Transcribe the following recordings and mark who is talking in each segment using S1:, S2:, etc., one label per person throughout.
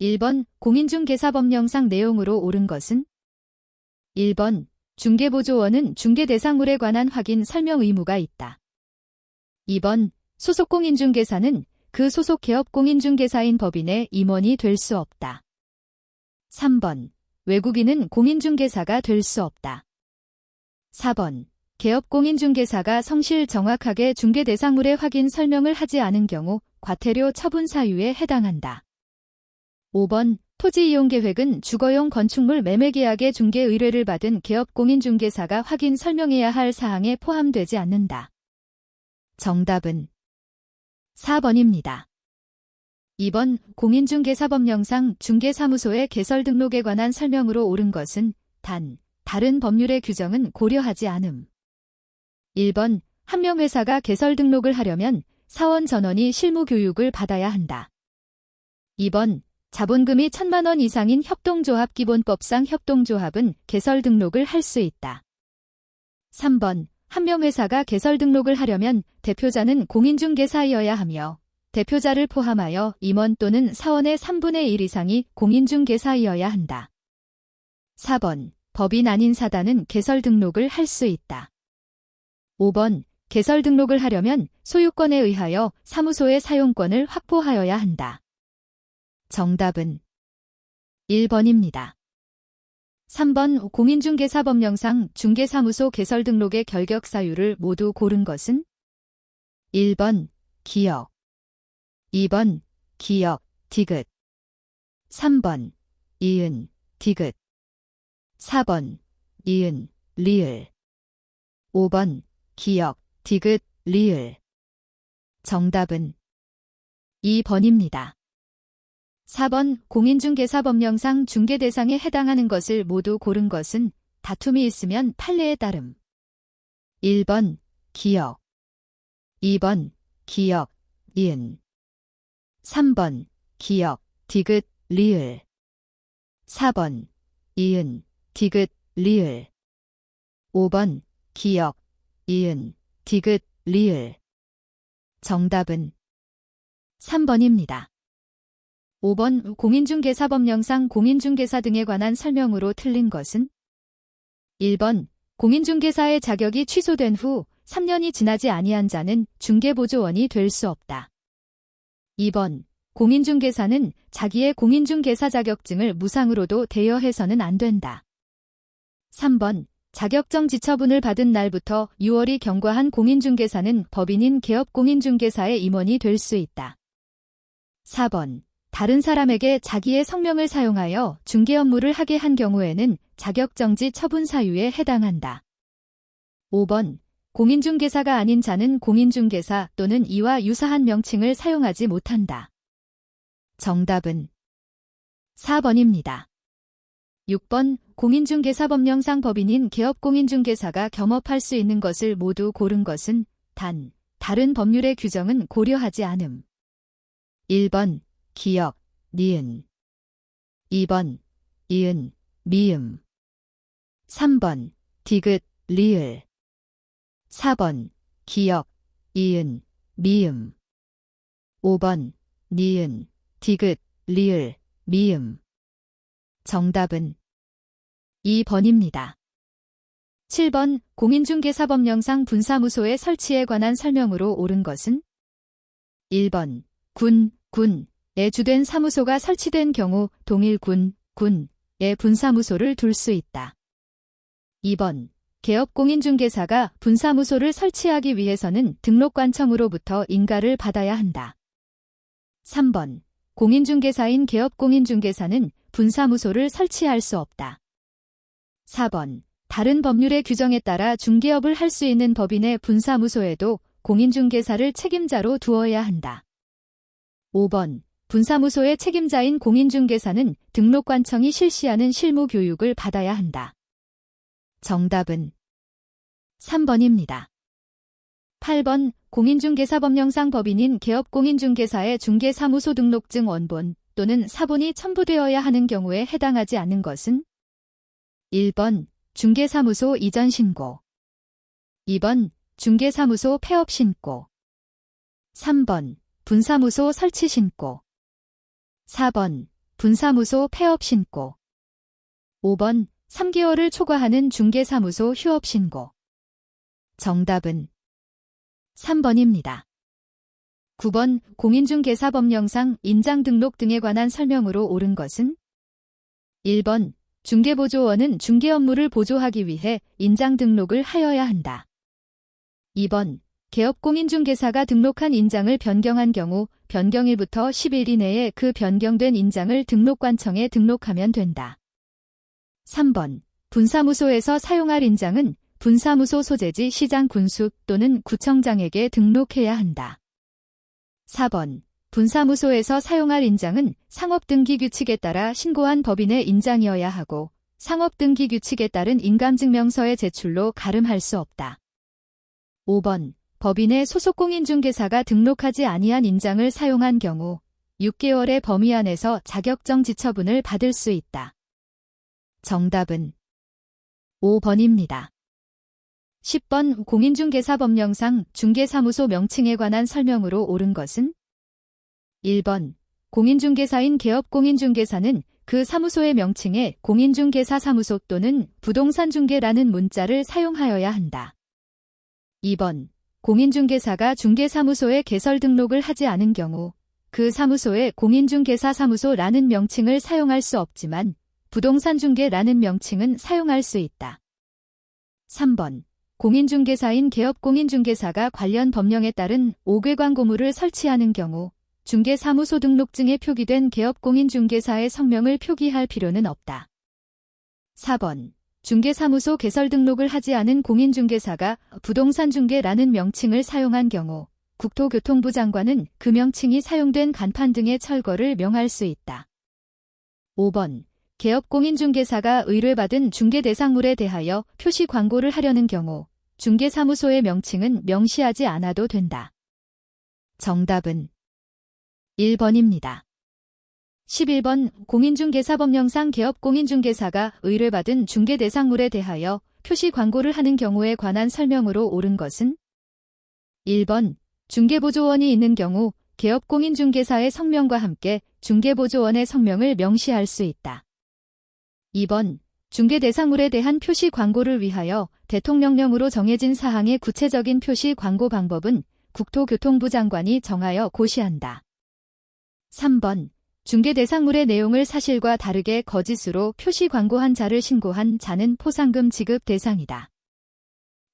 S1: 1번 공인중개사법령상 내용으로 옳은 것은? 1번 중개보조원은 중개대상물에 관한 확인 설명 의무가 있다. 2번 소속 공인중개사는 그 소속 개업 공인중개사인 법인의 임원이 될 수 없다. 3번 외국인은 공인중개사가 될 수 없다. 4번 개업 공인중개사가 성실 정확하게 중개대상물의 확인 설명을 하지 않은 경우 과태료 처분 사유에 해당한다. 5번 토지이용계획은 주거용 건축물 매매계약의 중개 의뢰를 받은 개업 공인중개사가 확인 설명해야 할 사항에 포함되지 않는다. 정답은 4번입니다. 2번 공인중개사법령상 중개사무소의 개설 등록에 관한 설명으로 옳은 것은 단, 다른 법률의 규정은 고려하지 않음. 1번 한 명 회사가 개설 등록을 하려면 사원 전원이 실무 교육을 받아야 한다. 2번 자본금이 1,000만 원 이상인 협동조합 기본법상 협동조합은 개설 등록을 할 수 있다. 3번 한 명 회사가 개설 등록을 하려면 대표자는 공인중개사이어야 하며 대표자를 포함하여 임원 또는 사원의 3분의 1 이상이 공인중개사이어야 한다. 4번 법인 아닌 사단은 개설 등록을 할 수 있다. 5번 개설 등록을 하려면 소유권에 의하여 사무소의 사용권을 확보하여야 한다. 정답은 1번입니다. 3번 공인중개사법령상 중개사무소 개설 등록의 결격 사유를 모두 고른 것은? 1번 기역, 2번 기역, 디귿, 3번 이은, 디귿, 4번 이은, 리을, 5번 기역, 디귿, 리을. 정답은 2번입니다. 4번 공인중개사법령상 중개대상에 해당하는 것을 모두 고른 것은 다툼이 있으면 판례에 따름. 1번 기역, 2번 기역, 이은, 3번 기역, 디귿, 리을, 4번 이은, 디귿, 리을, 5번 기역, 이은, 디귿, 리을. 정답은 3번입니다. 5번 공인중개사법령상 공인중개사 등에 관한 설명으로 틀린 것은? 1번 공인중개사의 자격이 취소된 후 3년이 지나지 아니한 자는 중개보조원이 될 수 없다. 2번 공인중개사는 자기의 공인중개사 자격증을 무상으로도 대여해서는 안 된다. 3번 자격정 지처분을 받은 날부터 6월이 경과한 공인중개사는 법인인 개업공인중개사의 임원이 될 수 있다. 4번 다른 사람에게 자기의 성명을 사용하여 중개 업무를 하게 한 경우에는 자격정지 처분 사유에 해당한다. 5번 공인중개사가 아닌 자는 공인중개사 또는 이와 유사한 명칭을 사용하지 못한다. 정답은 4번입니다. 6번 공인중개사법령상 법인인 개업공인중개사가 겸업할 수 있는 것을 모두 고른 것은 단, 다른 법률의 규정은 고려하지 않음. 1번 기역, 니은, 2번 이은, 미음, 3번 디귿, 리을, 4번 기역, 이은, 미음, 5번 니은, 디귿, 리을, 미음. 정답은 2번입니다. 7번 공인중개사법령상 분사무소의 설치에 관한 설명으로 옳은 것은? 1번 군에 주된 사무소가 설치된 경우 동일 군에 분사무소를 둘 수 있다. 2번 개업공인중개사가 분사무소를 설치하기 위해서는 등록관청으로부터 인가를 받아야 한다. 3번 공인중개사인 개업공인중개사는 분사무소를 설치할 수 없다. 4번 다른 법률의 규정에 따라 중개업을 할 수 있는 법인의 분사무소에도 공인중개사를 책임자로 두어야 한다. 5번 분사무소의 책임자인 공인중개사는 등록관청이 실시하는 실무교육을 받아야 한다. 정답은 3번입니다. 8번 공인중개사법령상 법인인 개업공인중개사의 중개사무소 등록증 원본 또는 사본이 첨부되어야 하는 경우에 해당하지 않는 것은? 1번 중개사무소 이전 신고, 2번 중개사무소 폐업 신고, 3번 분사무소 설치 신고, 4번 분사무소 폐업 신고. 5번 3개월을 초과하는 중개사무소 휴업 신고. 정답은 3번입니다. 9번 공인중개사법령상 인장 등록 등에 관한 설명으로 옳은 것은 1번 중개보조원은 중개 업무를 보조하기 위해 인장 등록을 하여야 한다. 2번 개업공인중개사가 등록한 인장을 변경한 경우 변경일부터 10일 이내에 그 변경된 인장을 등록관청에 등록하면 된다. 3번 분사무소에서 사용할 인장은 분사무소 소재지 시장 군수 또는 구청장에게 등록해야 한다. 4번 분사무소에서 사용할 인장은 상업등기규칙에 따라 신고한 법인의 인장이어야 하고 상업등기규칙에 따른 인감증명서의 제출로 가름할 수 없다. 5번 법인의 소속공인중개사가 등록하지 아니한 인장을 사용한 경우 6개월의 범위 안에서 자격정지 처분을 받을 수 있다. 정답은 5번입니다. 10번 공인중개사법령상 중개사무소 명칭에 관한 설명으로 옳은 것은 1번 공인중개사인 개업공인중개사는 그 사무소의 명칭에 공인중개사사무소 또는 부동산중개라는 문자를 사용하여야 한다. 2번 공인중개사가 중개사무소에 개설 등록을 하지 않은 경우 그 사무소에 공인중개사사무소라는 명칭을 사용할 수 없지만 부동산중개라는 명칭은 사용할 수 있다. 3번 공인중개사인 개업공인중개사가 관련 법령에 따른 5개 광고물을 설치하는 경우 중개사무소 등록증에 표기된 개업공인중개사의 성명을 표기할 필요는 없다. 4번 중개사무소 개설 등록을 하지 않은 공인중개사가 부동산중개라는 명칭을 사용한 경우 국토교통부 장관은 그 명칭이 사용된 간판 등의 철거를 명할 수 있다. 5번 개업공인중개사가 의뢰받은 중개대상물에 대하여 표시 광고를 하려는 경우 중개사무소의 명칭은 명시하지 않아도 된다. 정답은 1번입니다. 11번 공인중개사법령상 개업공인중개사가 의뢰받은 중개대상물에 대하여 표시 광고를 하는 경우에 관한 설명으로 옳은 것은 1번 중개보조원이 있는 경우 개업공인중개사의 성명과 함께 중개보조원의 성명을 명시할 수 있다. 2번 중개대상물에 대한 표시 광고를 위하여 대통령령으로 정해진 사항의 구체적인 표시 광고 방법은 국토교통부 장관이 정하여 고시한다. 3번 중개대상물의 내용을 사실과 다르게 거짓으로 표시 광고한 자를 신고한 자는 포상금 지급 대상이다.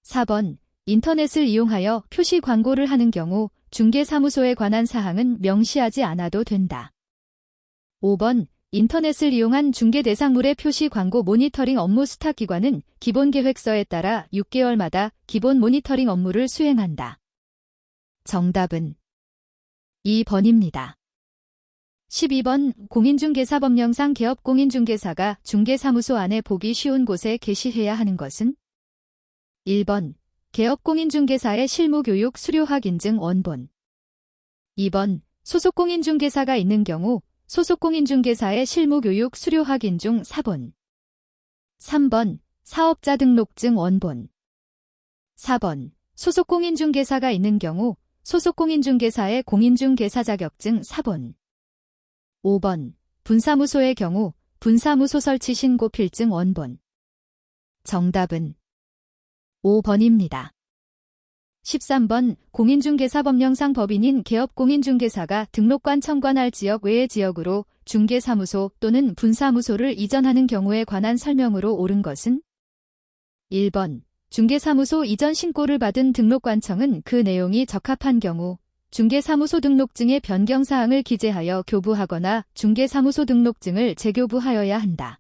S1: 4번 인터넷을 이용하여 표시 광고를 하는 경우 중개사무소에 관한 사항은 명시하지 않아도 된다. 5번 인터넷을 이용한 중개대상물의 표시 광고 모니터링 업무 수탁기관은 기본계획서에 따라 6개월마다 기본 모니터링 업무를 수행한다. 정답은 2번입니다. 12번 공인중개사법령상 개업공인중개사가 중개사무소 안에 보기 쉬운 곳에 게시해야 하는 것은 1번 개업공인중개사의 실무교육 수료학 인증 원본. 2번 소속공인중개사가 있는 경우 소속공인중개사의 실무교육 수료학 인증 사본. 3번 사업자 등록증 원본. 4번 소속공인중개사가 있는 경우 소속공인중개사의 공인중개사 자격증 사본. 5번 분사무소의 경우 분사무소 설치 신고 필증 원본. 정답은 5번입니다. 13번 공인중개사법령상 법인인 개업공인중개사가 등록관 청관할 지역 외의 지역으로 중개사무소 또는 분사무소를 이전하는 경우에 관한 설명으로 옳은 것은 1번 중개사무소 이전 신고를 받은 등록관청은 그 내용이 적합한 경우 중개사무소 등록증의 변경사항을 기재하여 교부하거나 중개사무소 등록증을 재교부하여야 한다.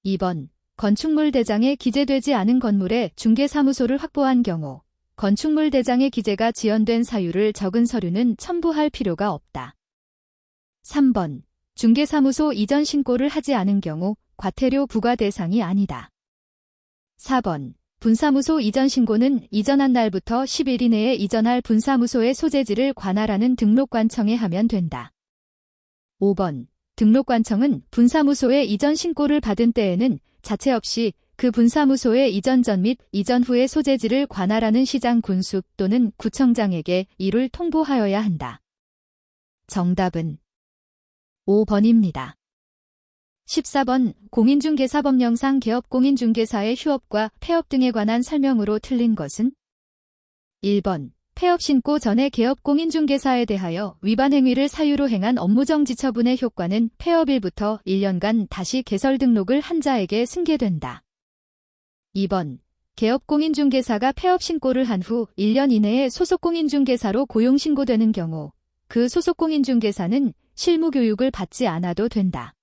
S1: 2번 건축물 대장에 기재되지 않은 건물에 중개사무소를 확보한 경우 건축물 대장의 기재가 지연된 사유를 적은 서류는 첨부할 필요가 없다. 3번 중개사무소 이전 신고를 하지 않은 경우 과태료 부과 대상이 아니다. 4번 분사무소 이전 신고는 이전한 날부터 10일 이내에 이전할 분사무소의 소재지를 관할하는 등록관청에 하면 된다. 5번 등록관청은 분사무소의 이전 신고를 받은 때에는 자체 없이 그 분사무소의 이전 전 및 이전 후의 소재지를 관할하는 시장 군수 또는 구청장에게 이를 통보하여야 한다. 정답은 5번입니다. 14번 공인중개사법령상 개업공인중개사의 휴업과 폐업 등에 관한 설명으로 틀린 것은 1번 폐업 신고 전에 개업공인중개사에 대하여 위반 행위를 사유로 행한 업무정지 처분의 효과는 폐업일부터 1년간 다시 개설 등록을 한 자에게 승계된다. 2번 개업공인중개사가 폐업 신고를 한 후 1년 이내에 소속공인중개사로 고용신고되는 경우 그 소속공인중개사는 실무교육을 받지 않아도 된다.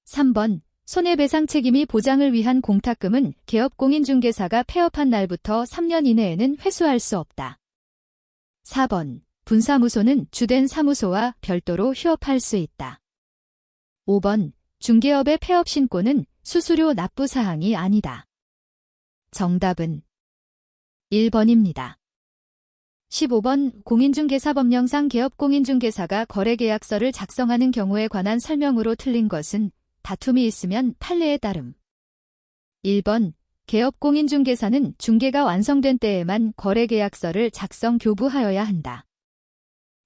S1: 3번 손해배상 책임이 보장을 위한 공탁금은 개업공인중개사가 폐업한 날부터 3년 이내에는 회수할 수 없다. 4번 분사무소는 주된 사무소와 별도로 휴업할 수 있다. 5번 중개업의 폐업 신고는 수수료 납부 사항이 아니다. 정답은 1번입니다. 15번 공인중개사법령상 개업공인중개사가 거래계약서를 작성하는 경우에 관한 설명으로 틀린 것은 다툼이 있으면 판례에 따름. 1번 개업공인중개사는 중개가 완성된 때에만 거래계약서를 작성 교부하여야 한다.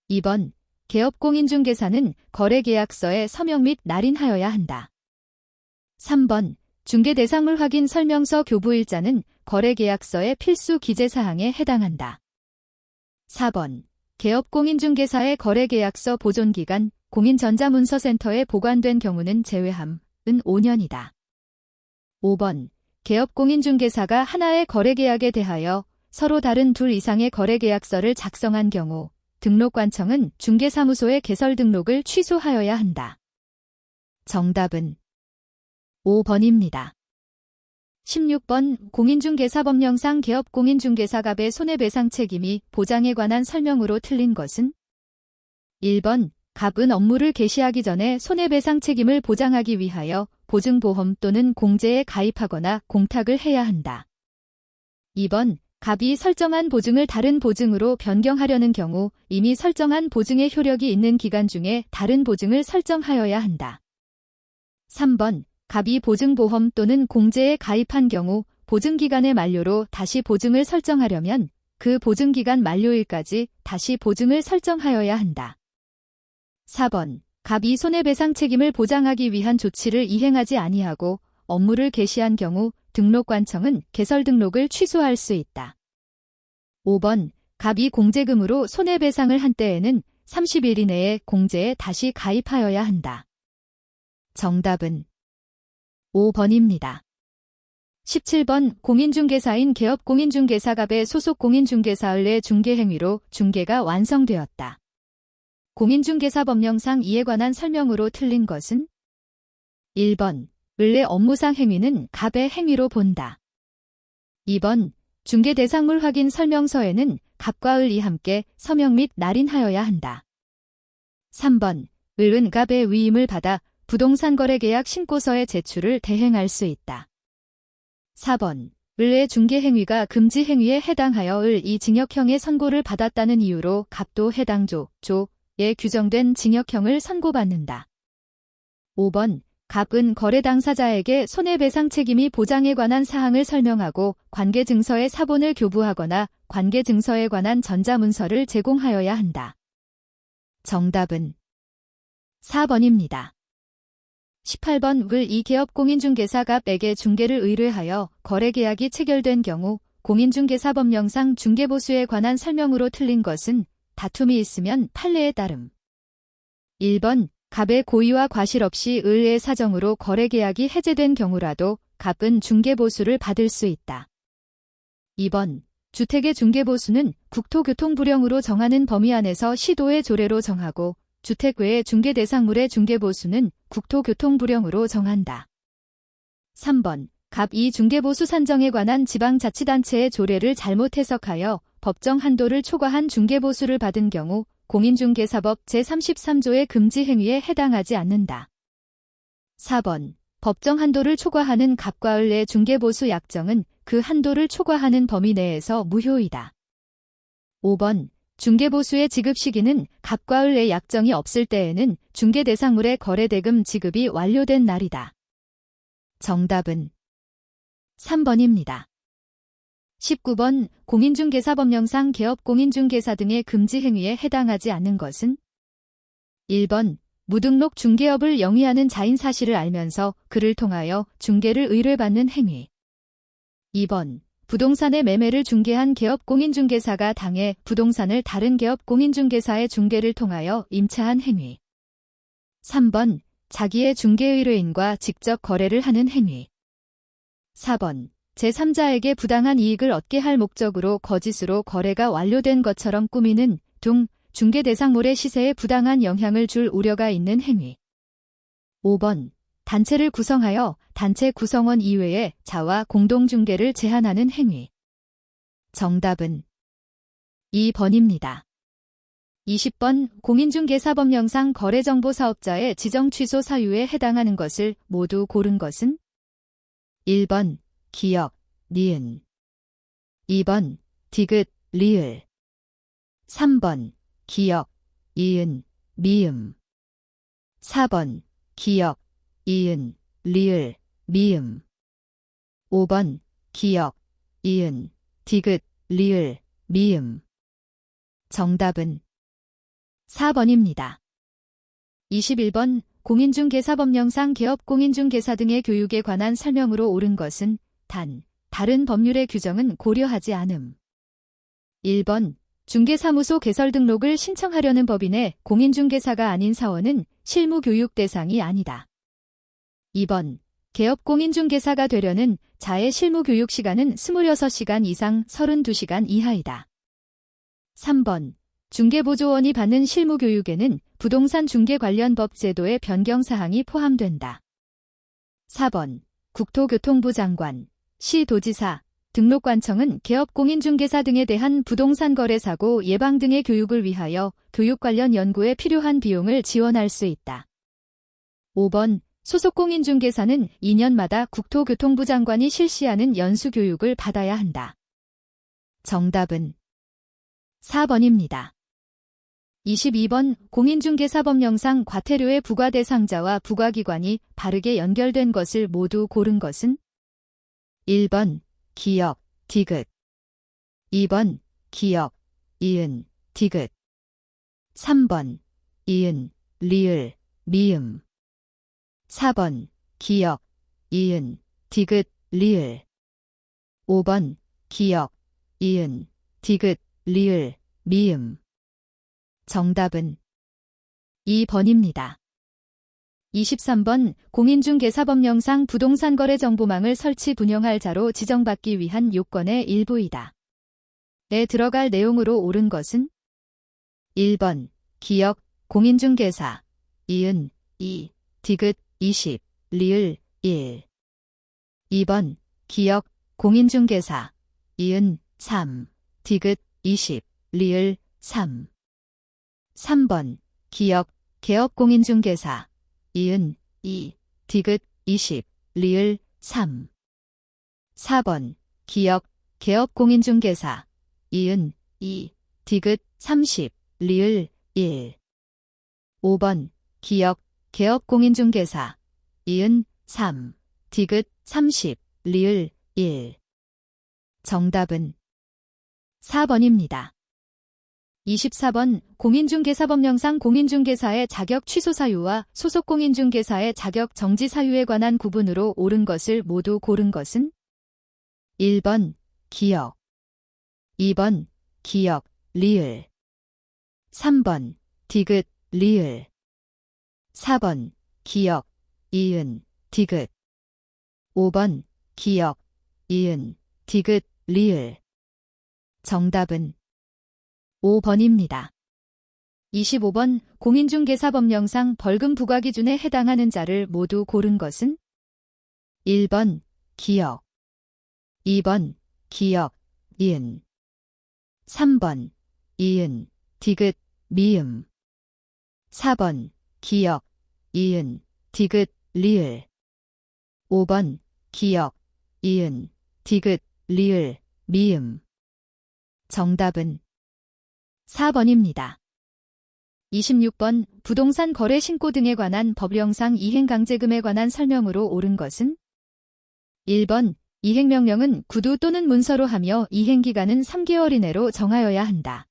S1: 2번 개업공인중개사는 거래계약서에 서명 및 날인하여야 한다. 3번 중개대상물 확인 설명서 교부일자는 거래계약서의 필수 기재사항에 해당한다. 4번 개업공인중개사의 거래계약서 보존기간 공인전자문서센터에 보관된 경우는 제외함은 5년이다. 5번 개업공인중개사가 하나의 거래계약에 대하여 서로 다른 둘 이상의 거래계약서를 작성한 경우 등록관청은 중개사무소의 개설 등록을 취소하여야 한다. 정답은 5번입니다. 16번 공인중개사법령상 개업공인중개사갑의 손해배상 책임이 보장에 관한 설명으로 틀린 것은 1번 갑은 업무를 개시하기 전에 손해배상 책임을 보장하기 위하여 보증보험 또는 공제에 가입하거나 공탁을 해야 한다. 2번 갑이 설정한 보증을 다른 보증으로 변경하려는 경우 이미 설정한 보증의 효력이 있는 기간 중에 다른 보증을 설정하여야 한다. 3번 갑이 보증보험 또는 공제에 가입한 경우 보증기간의 만료로 다시 보증을 설정하려면 그 보증기간 만료일까지 다시 보증을 설정하여야 한다. 4번 갑이 손해배상 책임을 보장하기 위한 조치를 이행하지 아니하고 업무를 개시한 경우 등록관청은 개설 등록을 취소할 수 있다. 5번 갑이 공제금으로 손해배상을 한 때에는 30일 이내에 공제에 다시 가입하여야 한다. 정답은 5번입니다. 17번 공인중개사인 개업공인중개사갑의 소속 공인중개사의 내 중개행위로 중개가 완성되었다. 공인중개사법령상 이에 관한 설명으로 틀린 것은 1번 을내 업무상 행위는 갑의 행위로 본다. 2번 중개대상물 확인 설명서에는 갑과 을이 함께 서명 및 날인하여야 한다. 3번 을은 갑의 위임을 받아 부동산 거래계약 신고서의 제출을 대행할 수 있다. 4번 을의 중개행위가 금지행위에 해당하여 을이 징역형의 선고를 받았다는 이유로 갑도 해당 조에 규정된 징역형을 선고받는다. 5번 갑은 거래 당사자에게 손해배상 책임이 보장에 관한 사항을 설명하고 관계증서의 사본을 교부하거나 관계증서에 관한 전자문서를 제공하여야 한다. 정답은 4번입니다. 18번 을이 개업공인중개사갑에게 중개를 의뢰하여 거래계약이 체결된 경우 공인중개사법령상 중개보수에 관한 설명으로 틀린 것은 다툼이 있으면 판례에 따름. 1번 갑의 고의와 과실 없이 을의 사정으로 거래계약이 해제된 경우라도 갑은 중개보수를 받을 수 있다. 2번 주택의 중개보수는 국토교통부령으로 정하는 범위 안에서 시도의 조례로 정하고 주택 외의 중개대상물의 중개보수는 국토교통부령으로 정한다. 3번 갑이 중개보수 산정에 관한 지방자치단체의 조례를 잘못 해석하여 법정 한도를 초과한 중개보수를 받은 경우 공인중개사법 제33조의 금지행위에 해당하지 않는다. 4번 법정 한도를 초과하는 갑과 을의 중개보수 약정은 그 한도를 초과하는 범위 내에서 무효이다. 5번 중개보수의 지급 시기는 갑과 을의 약정이 없을 때에는 중개대상물의 거래대금 지급이 완료된 날이다. 정답은 3번입니다. 19번 공인중개사법령상 개업공인중개사 등의 금지행위에 해당하지 않는 것은 1번 무등록 중개업을 영위하는 자인 사실을 알면서 그를 통하여 중개를 의뢰받는 행위. 2번. 부동산의 매매를 중개한 개업공인중개사가 당해 부동산을 다른 개업공인중개사의 중개를 통하여 임차한 행위. 3번. 자기의 중개의뢰인과 직접 거래를 하는 행위. 4번. 제3자에게 부당한 이익을 얻게 할 목적으로 거짓으로 거래가 완료된 것처럼 꾸미는 등 중개 대상물의 시세에 부당한 영향을 줄 우려가 있는 행위. 5번. 단체를 구성하여 단체 구성원 이외의 자와 공동중개를 제한하는 행위. 정답은 2번입니다. 20번. 공인중개사법령상 거래정보사업자의 지정 취소 사유에 해당하는 것을 모두 고른 것은? 1번. 기역, 니은. 2번. 디귿, 리을. 3번. 기역, 이은, 미음. 4번. 기역, 이은, 리을, 미음. 5번. 기역, 이은, 디귿, 리을, 미음. 정답은 4번입니다. 21번. 공인중개사법령상 개업공인중개사 등의 교육에 관한 설명으로 옳은 것은 다른 법률의 규정은 고려하지 않음. 1번. 중개사무소 개설 등록을 신청하려는 법인의 공인중개사가 아닌 사원은 실무교육 대상이 아니다. 2번. 개업공인중개사가 되려는 자의 실무교육 시간은 26시간 이상 32시간 이하이다. 3번. 중개보조원이 받는 실무교육에는 부동산 중개 관련 법 제도의 변경사항이 포함된다. 4번. 국토교통부 장관, 시도지사, 등록관청은 개업공인중개사 등에 대한 부동산 거래 사고 예방 등의 교육을 위하여 교육 관련 연구에 필요한 비용을 지원할 수 있다. 5번. 소속공인중개사는 2년마다 국토교통부 장관이 실시하는 연수교육을 받아야 한다. 정답은 4번입니다. 22번. 공인중개사법령상 과태료의 부과 대상자와 부과기관이 바르게 연결된 것을 모두 고른 것은? 1번. 기역, 디귿. 2번. 기역, 이은, 디귿. 3번. 이은, 리을, 미음. 4번. 기역, 이은, 디귿, 리을. 5번. 기역, 이은, 디귿, 리을, 미음. 정답은 2번입니다. 23번. 공인중개사법령상 부동산거래정보망을 설치 분영할 자로 지정받기 위한 요건의 일부이다. 에 들어갈 내용으로 옳은 것은? 1번. 기역, 공인중개사, 이은, 2, 디귿, 20, 리을, 1. 2번. 기역, 공인중개사, 이은, 3, 디귿, 20, 리을, 3. 3번. 기역, 개업공인중개사, 이은, 2, 디귿, 20, 리을, 3. 4번. 기역, 개업공인중개사, 이은, 2, 디귿, 30, 리을, 1. 5번. 기역, 개업공인중개사, 이은, 3, 디귿, 30, 리을, 1. 정답은 4번입니다. 24번. 공인중개사법령상 공인중개사의 자격 취소 사유와 소속공인중개사의 자격 정지 사유에 관한 구분으로 옳은 것을 모두 고른 것은? 1번. 기역. 2번. 기역, 리을. 3번. 디귿, 리을. 4번. 기역, 이은, 디귿. 5번. 기역, 이은, 디귿, 리을. 정답은 5번입니다. 25번. 공인중개사법령상 벌금 부과 기준에 해당하는 자를 모두 고른 것은? 1번. 기역. 2번. 기역, 이은. 3번. 이은, 디귿, 미음. 4번. 기역, 이은, 디귿, 리을. 5번. 기역, 이은, 디귿, 리을, 미음. 정답은 4번입니다. 26번. 부동산 거래 신고 등에 관한 법령상 이행강제금에 관한 설명으로 옳은 것은? 1번. 이행명령은 구두 또는 문서로 하며 이행기간은 3개월 이내로 정하여야 한다.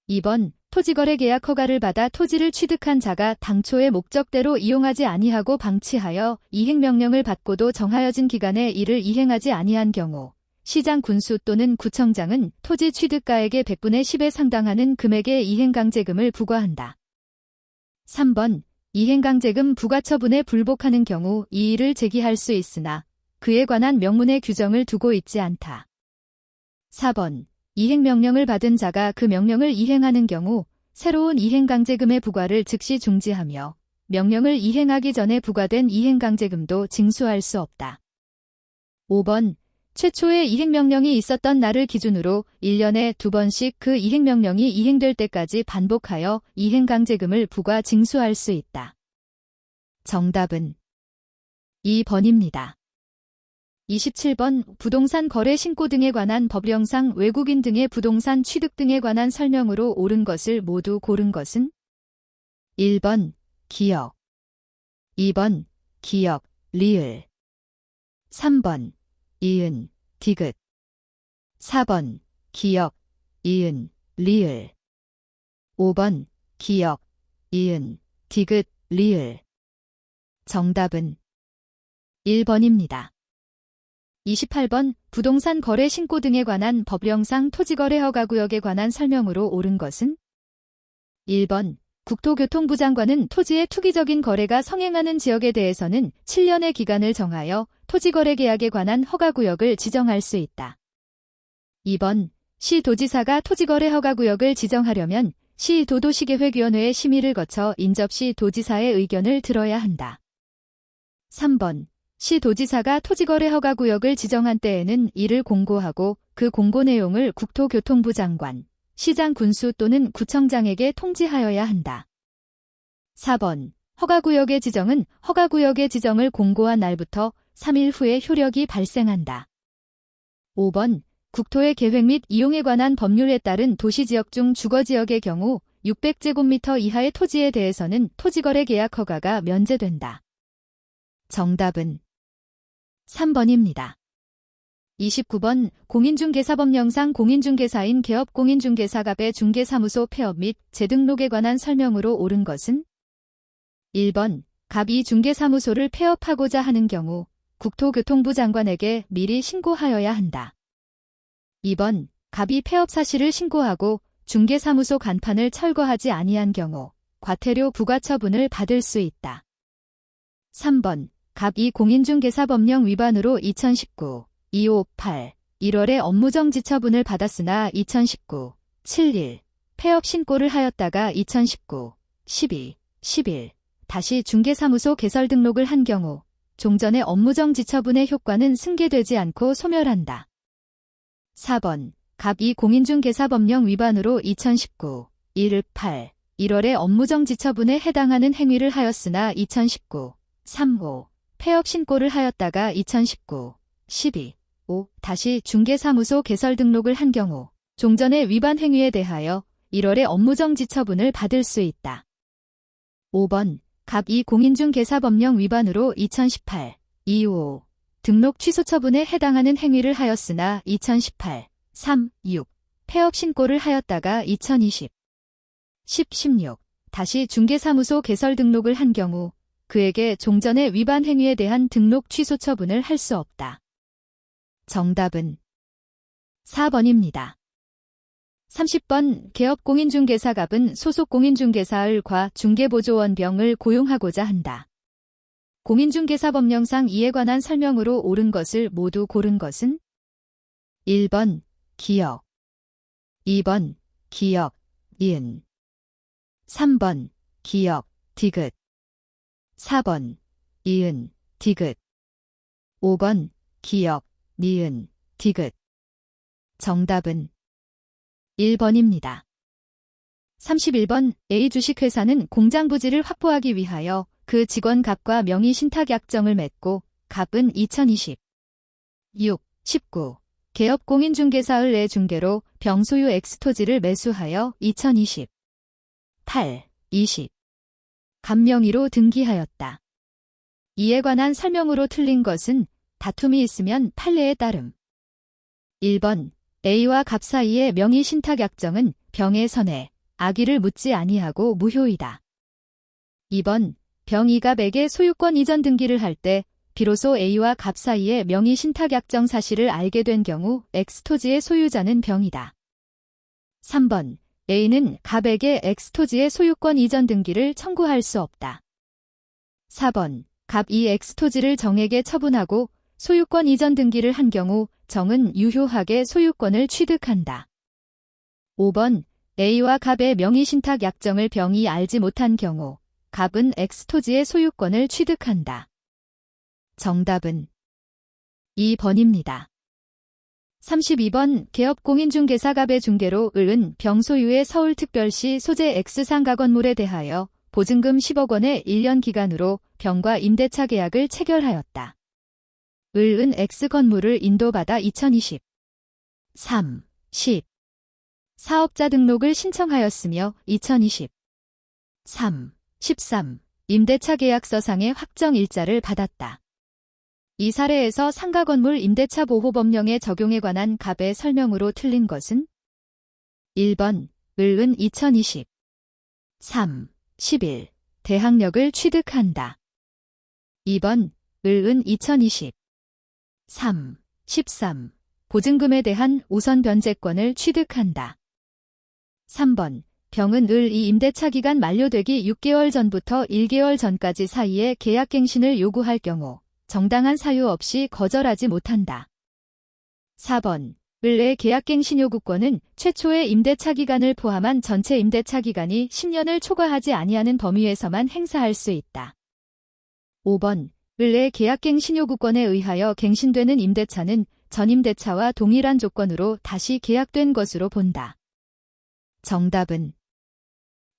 S1: 2번. 토지거래계약 허가를 받아 토지를 취득한 자가 당초의 목적대로 이용하지 아니하고 방치하여 이행명령을 받고도 정하여진 기간에 이를 이행하지 아니한 경우 시장 군수 또는 구청장은 토지 취득가액의 100분의 10에 상당하는 금액의 이행강제금을 부과한다. 3번 이행강제금 부과처분에 불복하는 경우 이의를 제기할 수 있으나 그에 관한 명문의 규정을 두고 있지 않다. 4번 이행명령을 받은 자가 그 명령을 이행하는 경우 새로운 이행강제금의 부과를 즉시 중지하며 명령을 이행하기 전에 부과된 이행강제금도 징수할 수 없다. 5번 최초의 이행명령이 있었던 날을 기준으로 1년에 2번씩 그 이행명령이 이행될 때까지 반복하여 이행강제금을 부과 징수할 수 있다. 정답은 2번입니다. 27번 부동산 거래 신고 등에 관한 법령상 외국인 등의 부동산 취득 등에 관한 설명으로 옳은 것을 모두 고른 것은 1번 기역, 2번 기역, 리을, 3번 이은, 디귿, 4번 기역, 이은, 리을, 5번 기역, 이은, 디귿, 리을. 정답은 1번입니다. 28번 부동산 거래 신고 등에 관한 법령상 토지거래 허가구역에 관한 설명으로 옳은 것은 1번 국토교통부 장관은 토지의 투기적인 거래가 성행하는 지역에 대해서는 7년의 기간을 정하여 토지거래계약에 관한 허가구역을 지정할 수 있다. 2번 시도지사가 토지거래 허가구역을 지정하려면 시도도시계획위원회의 심의를 거쳐 인접시 도지사의 의견을 들어야 한다. 3번 시도지사가 토지거래 허가구역을 지정한 때에는 이를 공고하고 그 공고 내용을 국토교통부 장관, 시장 군수 또는 구청장에게 통지하여야 한다. 4번 허가구역의 지정은 허가구역의 지정을 공고한 날부터 3일 후에 효력이 발생한다. 5번 국토의 계획 및 이용에 관한 법률에 따른 도시지역 중 주거지역의 경우 600제곱미터 이하의 토지에 대해서는 토지거래 계약 허가가 면제된다. 정답은 3번입니다. 29번 공인중개사법령상 공인중개사인 개업공인중개사갑의 중개사무소 폐업 및 재등록에 관한 설명으로 옳은 것은 1번 갑이 중개사무소를 폐업하고자 하는 경우 국토교통부 장관에게 미리 신고하여야 한다. 2번 갑이 폐업 사실을 신고하고 중개사무소 간판을 철거하지 아니한 경우 과태료 부과처분을 받을 수 있다. 3번 갑이 공인중개사법령 위반으로 2019 258 1월에 업무정지 처분을 받았으나 2019 7일 폐업 신고를 하였다가 2019 12 11 다시 중개사무소 개설 등록을 한 경우 종전의 업무정지 처분의 효과는 승계되지 않고 소멸한다. 4번 갑이 공인중개사법령 위반으로 2019 118 1월에 업무정지 처분에 해당하는 행위를 하였으나 2019 35 폐업 신고를 하였다가 2019 12 5 다시 중개사무소 개설 등록을 한 경우 종전의 위반 행위에 대하여 1월에 업무정지 처분을 받을 수 있다. 5번 갑이 공인중개사법령 위반으로 2018 25 등록 취소 처분에 해당하는 행위를 하였으나 2018 3 6 폐업 신고를 하였다가 2020 10 16 다시 중개사무소 개설 등록을 한 경우 그에게 종전의 위반 행위에 대한 등록 취소 처분을 할 수 없다. 정답은 4번입니다. 30번 개업공인중개사갑은 소속 공인중개사을 과 중개보조원병을 고용하고자 한다. 공인중개사법령상 이에 관한 설명으로 옳은 것을 모두 고른 것은 1번 기역, 2번 기역, 니은, 3번 기역, 디귿, 4번 이은, 디귿, 5번 기역, 니은, 디귿. 정답은 1번입니다. 31번 A 주식회사는 공장 부지를 확보하기 위하여 그 직원 갑과 명의 신탁 약정을 맺고 갑은 2020 6, 19 개업 공인중개사을 내 중개로 병소유 X토지를 매수하여 2020 8, 20 갑 명의로 등기하였다. 이에 관한 설명으로 틀린 것은 다툼이 있으면 판례에 따름. 1번 A와 갑 사이의 명의 신탁 약정은 병의 선에 악의를 묻지 아니하고 무효이다. 2번 병 이갑에게 소유권 이전 등기를 할 때 비로소 A와 갑 사이의 명의 신탁 약정 사실을 알게 된 경우 X토지의 소유자는 병이다. 3번 A는 갑에게 X토지의 소유권 이전 등기를 청구할 수 없다. 4번 갑이 X토지를 정에게 처분하고 소유권 이전 등기를 한 경우 정은 유효하게 소유권을 취득한다. 5번 A와 갑의 명의신탁 약정을 병이 알지 못한 경우 갑은 X토지의 소유권을 취득한다. 정답은 2번입니다. 32번 개업공인중개사 갑의 중개로 을은 병 소유의 서울특별시 소재 X상가 건물에 대하여 보증금 10억 원의 1년 기간으로 병과 임대차 계약을 체결하였다. 을은 X건물을 인도받아 2020, 3, 10 사업자 등록을 신청하였으며 2020, 3, 13 임대차 계약서상의 확정 일자를 받았다. 이 사례에서 상가건물 임대차 보호법령의 적용에 관한 갑의 설명으로 틀린 것은 1번 을은 2020, 3, 11 대항력을 취득한다. 2번 을은 2020, 3, 13 보증금에 대한 우선 변제권을 취득한다. 3번 병은 을 이 임대차 기간 만료되기 6개월 전부터 1개월 전까지 사이에 계약갱신을 요구할 경우 정당한 사유 없이 거절하지 못한다. 4번 을의 계약갱신 요구권은 최초의 임대차 기간을 포함한 전체 임대차 기간이 10년을 초과하지 아니하는 범위에서만 행사할 수 있다. 5번 을의 계약갱신 요구권에 의하여 갱신되는 임대차는 전임대차와 동일한 조건으로 다시 계약된 것으로 본다. 정답은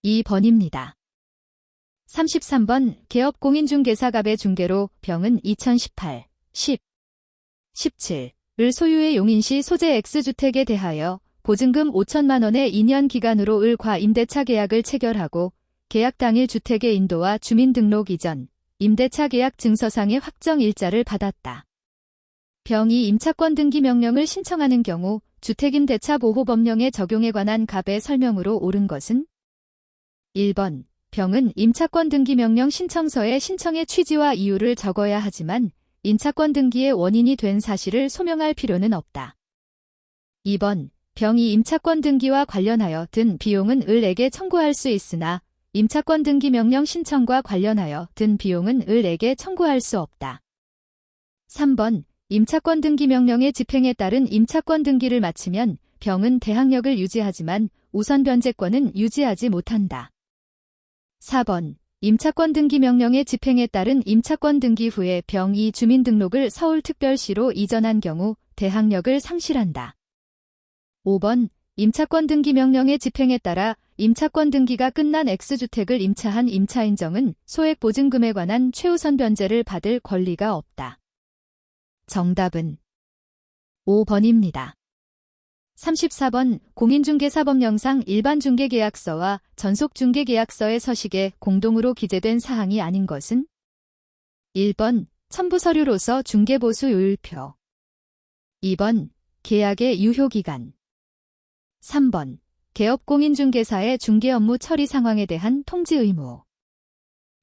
S1: 2번입니다. 33번 개업공인중개사 갑의 중개로 병은 2018, 10, 17 을 소유의 용인시 소재 X주택에 대하여 보증금 5천만 원의 2년 기간으로 을과 임대차 계약을 체결하고 계약 당일 주택의 인도와 주민등록 이전, 임대차 계약 증서상의 확정 일자를 받았다. 병이 임차권 등기 명령을 신청하는 경우 주택임대차 보호법령의 적용에 관한 갑의 설명으로 옳은 것은 1번 병은 임차권 등기 명령 신청서에 신청의 취지와 이유를 적어야 하지만 임차권 등기의 원인이 된 사실을 소명할 필요는 없다. 2번 병이 임차권 등기와 관련하여 든 비용은 을에게 청구할 수 있으나 임차권 등기 명령 신청과 관련하여 든 비용은 을에게 청구할 수 없다. 3번 임차권 등기 명령의 집행에 따른 임차권 등기를 마치면 병은 대항력을 유지하지만 우선 변제권은 유지하지 못한다. 4번 임차권 등기 명령의 집행에 따른 임차권 등기 후에 병이 주민등록을 서울특별시로 이전한 경우 대항력을 상실한다. 5번 임차권 등기 명령의 집행에 따라 임차권 등기가 끝난 X주택을 임차한 임차인정은 소액 보증금에 관한 최우선 변제를 받을 권리가 없다. 정답은 5번입니다. 34번 공인중개사법령상 일반중개계약서와 전속중개계약서의 서식에 공동으로 기재된 사항이 아닌 것은 1번 첨부서류로서 중개보수 요율표 2번 계약의 유효기간 3번 개업공인중개사의 중개업무 처리 상황에 대한 통지 의무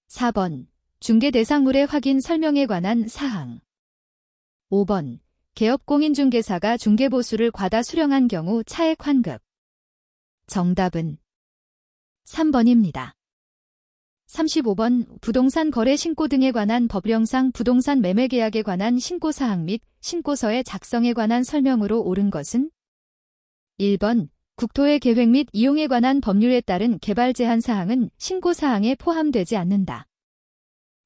S1: 4번 중개대상물의 확인 설명에 관한 사항 5번 개업공인중개사가 중개보수를 과다 수령한 경우 차액 환급. 정답은 3번입니다. 35번 부동산 거래 신고 등에 관한 법령상 부동산 매매 계약에 관한 신고사항 및 신고서의 작성에 관한 설명으로 옳은 것은 1번 국토의 계획 및 이용에 관한 법률에 따른 개발 제한 사항은 신고사항에 포함되지 않는다.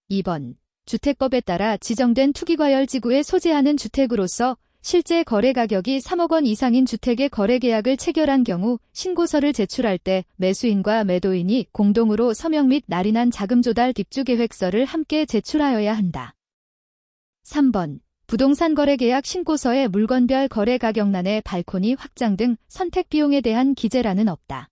S1: 2번 주택법에 따라 지정된 투기과열지구에 소재하는 주택으로서 실제 거래 가격이 3억 원 이상인 주택의 거래 계약을 체결한 경우 신고서를 제출할 때 매수인과 매도인이 공동으로 서명 및 날인한 자금 조달 뒷주 계획서를 함께 제출하여야 한다. 3번 부동산 거래 계약 신고서에 물건별 거래 가격란에 발코니 확장 등 선택 비용에 대한 기재란은 없다.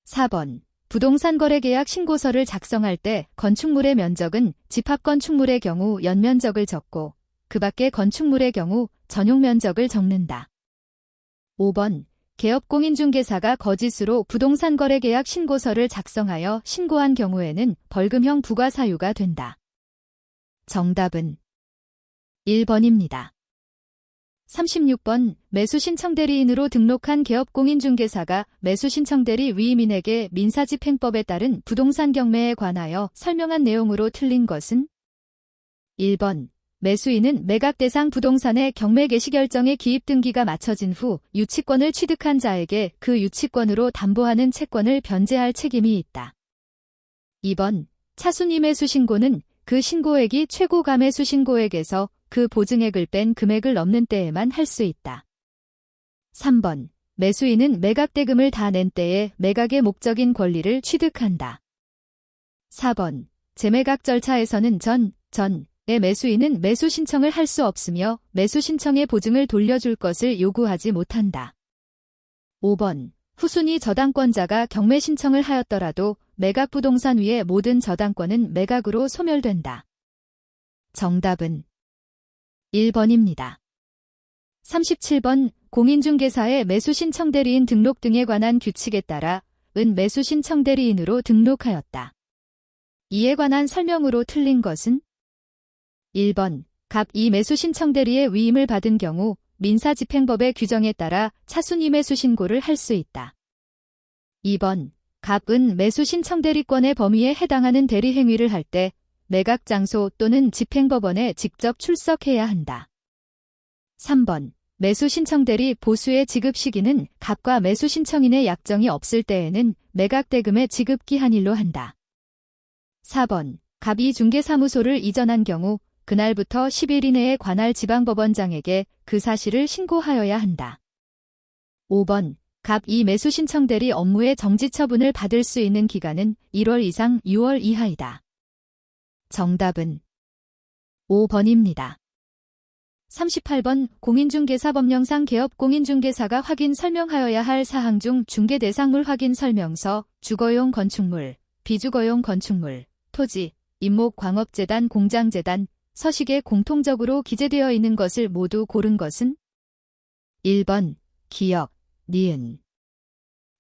S1: 4번 부동산 거래 계약 신고서를 작성할 때 건축물의 면적은 집합 건축물의 경우 연면적을 적고 그 밖의 건축물의 경우 전용 면적을 적는다. 5번 개업공인중개사가 거짓으로 부동산 거래 계약 신고서를 작성하여 신고한 경우에는 벌금형 부과 사유가 된다. 정답은 1번입니다. 36번 매수신청대리인으로 등록한 개업공인중개사가 매수신청대리 위임인에게 민사집행법에 따른 부동산 경매에 관하여 설명한 내용으로 틀린 것은 1번 매수인은 매각 대상 부동산의 경매 개시 결정의 기입 등기가 마쳐진 후 유치권을 취득한 자에게 그 유치권으로 담보하는 채권을 변제할 책임이 있다. 2번 차순위 매수 신고는 그 신고액이 최고 가매수 신고액에서 그 보증액을 뺀 금액을 넘는 때에만 할 수 있다. 3번 매수인은 매각대금을 다 낸 때에 매각의 목적인 권리를 취득한다. 4번 재매각 절차에서는 전에 매수인은 매수 신청을 할 수 없으며 매수 신청의 보증을 돌려줄 것을 요구하지 못한다. 5번 후순위 저당권자가 경매 신청을 하였더라도 매각 부동산 위의 모든 저당권은 매각으로 소멸된다. 정답은 1번입니다. 37번 공인중개사의 매수신청대리인 등록 등에 관한 규칙에 따라 은 매수신청대리인으로 등록하였다. 이에 관한 설명으로 틀린 것은 1번 갑 이 매수신청대리의 위임을 받은 경우 민사집행법의 규정에 따라 차순위 매수신고를 할 수 있다. 2번 갑은 매수신청대리권의 범위에 해당하는 대리행위를 할 때 매각 장소 또는 집행법원에 직접 출석해야 한다. 3번 매수신청대리 보수의 지급 시기는 갑과 매수신청인의 약정이 없을 때에는 매각대금의 지급 기한일로 한다. 4번 갑이 중개사무소를 이전한 경우 그날부터 10일 이내에 관할 지방법원장에게 그 사실을 신고하여야 한다. 5번 갑 이 매수신청대리 업무의 정지 처분을 받을 수 있는 기간은 1월 이상 6월 이하이다. 정답은 5번입니다. 38번 공인중개사법령상 개업공인중개사가 확인 설명하여야 할 사항 중 중개대상물 확인 설명서, 주거용 건축물, 비주거용 건축물, 토지, 임목 광업재단 공장재단, 서식에 공통적으로 기재되어 있는 것을 모두 고른 것은 1번 기역, 니은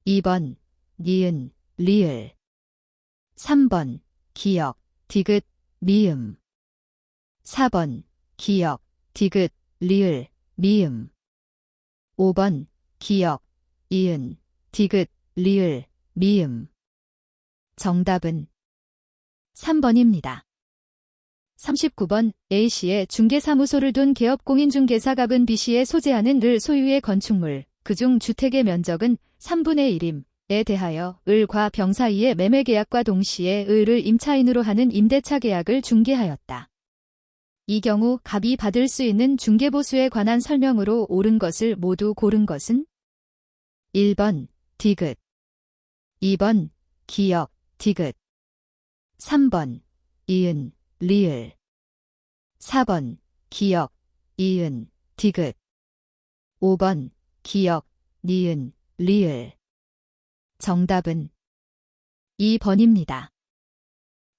S1: 2번 니은, 리을 3번 기역, 디귿, 미음 4번 기역, 디귿, 리을, 미음 5번 기역, 이은, 디귿, 리을, 미음 정답은 3번입니다. 39번 A씨의 중개사무소를 둔 개업공인중개사 갑은 B씨의 소재하는 을 소유의 건축물, 그중 주택의 면적은 3분의 1임에 대하여 을과 병 사이의 매매계약과 동시에 을을 임차인으로 하는 임대차 계약을 중개하였다. 이 경우 갑이 받을 수 있는 중개보수에 관한 설명으로 옳은 것을 모두 고른 것은 1번 디귿 2번 기역, 디귿 3번 이은, 리을 4번 기역, 이은, 디귿 5번 기역, 니은, 리을 정답은 2번입니다.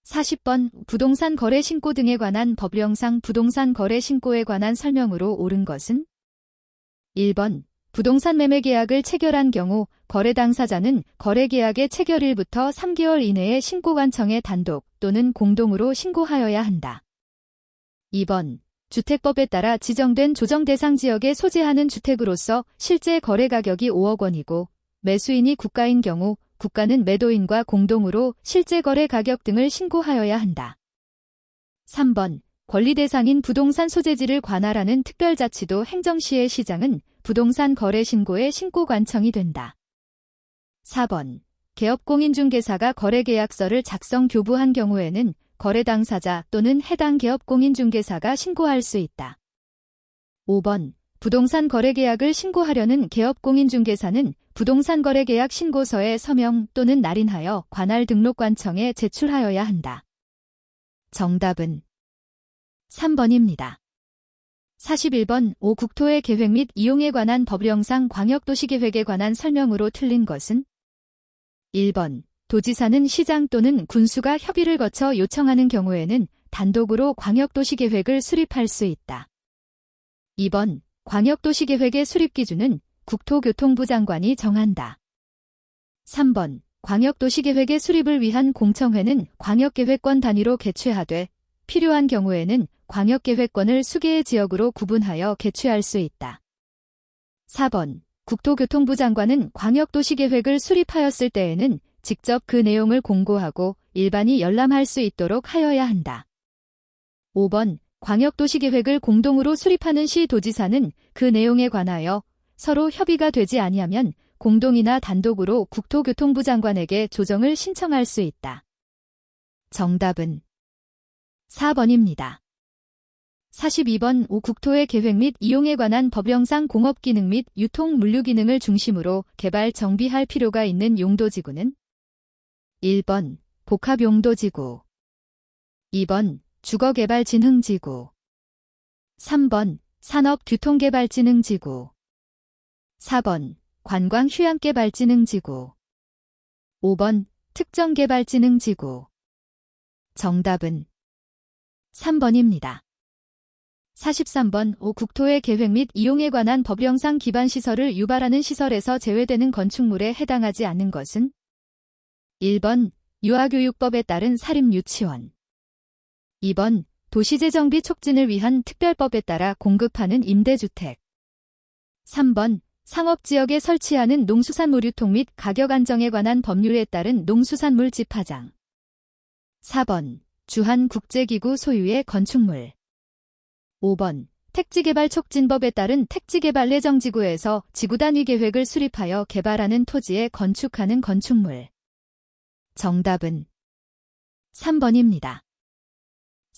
S1: 40번 부동산 거래 신고 등에 관한 법령상 부동산 거래 신고에 관한 설명으로 옳은 것은 1번 부동산 매매 계약을 체결한 경우 거래 당사자는 거래 계약의 체결일부터 3개월 이내에 신고관청에 단독 또는 공동으로 신고하여야 한다. 2번 주택법에 따라 지정된 조정 대상 지역에 소재하는 주택으로서 실제 거래 가격이 5억 원이고 매수인이 국가인 경우 국가는 매도인과 공동으로 실제 거래 가격 등을 신고하여야 한다. 3번 권리 대상인 부동산 소재지를 관할하는 특별자치도 행정시의 시장은 부동산 거래 신고의 신고관청이 된다. 4번 개업공인중개사가 거래계약서를 작성 교부한 경우에는 거래 당사자 또는 해당 개업공인중개사가 신고할 수 있다. 5번 부동산 거래계약을 신고하려는 개업공인중개사는 부동산 거래계약 신고서에 서명 또는 날인하여 관할 등록관청에 제출하여야 한다. 정답은 3번입니다. 41번 국토의 계획 및 이용에 관한 법령상 광역도시계획에 관한 설명으로 틀린 것은 1번 도지사는 시장 또는 군수가 협의를 거쳐 요청하는 경우에는 단독으로 광역도시계획을 수립할 수 있다. 2번 광역도시계획의 수립 기준은 국토교통부 장관이 정한다. 3번 광역도시계획의 수립을 위한 공청회는 광역계획권 단위로 개최하되 필요한 경우에는 광역계획권을 수개의 지역으로 구분하여 개최할 수 있다. 4번 국토교통부 장관은 광역도시계획을 수립하였을 때에는 직접 그 내용을 공고하고 일반이 열람할 수 있도록 하여야 한다. 5번 광역도시계획을 공동으로 수립하는 시 도지사는 그 내용에 관하여 서로 협의가 되지 아니하면 공동이나 단독으로 국토교통부 장관에게 조정을 신청할 수 있다. 정답은 4번입니다. 42번 5. 국토의 계획 및 이용에 관한 법령상 공업기능 및 유통 물류기능을 중심으로 개발 정비할 필요가 있는 용도지구는 1번 복합용도지구, 2번 주거개발진흥지구, 3번 산업교통개발진흥지구, 4번 관광휴양개발진흥지구, 5번 특정개발진흥지구. 정답은 3번입니다. 43번 5. 국토의 계획 및 이용에 관한 법령상 기반시설을 유발하는 시설에서 제외되는 건축물에 해당하지 않는 것은 1번 유아교육법에 따른 사립유치원, 2번 도시재정비 촉진을 위한 특별법에 따라 공급하는 임대주택, 3번 상업지역에 설치하는 농수산물 유통 및 가격 안정에 관한 법률에 따른 농수산물 집화장, 4번 주한국제기구 소유의 건축물, 5번 택지개발촉진법에 따른 택지개발 예정지구에서 지구단위 계획을 수립하여 개발하는 토지에 건축하는 건축물. 정답은 3번입니다.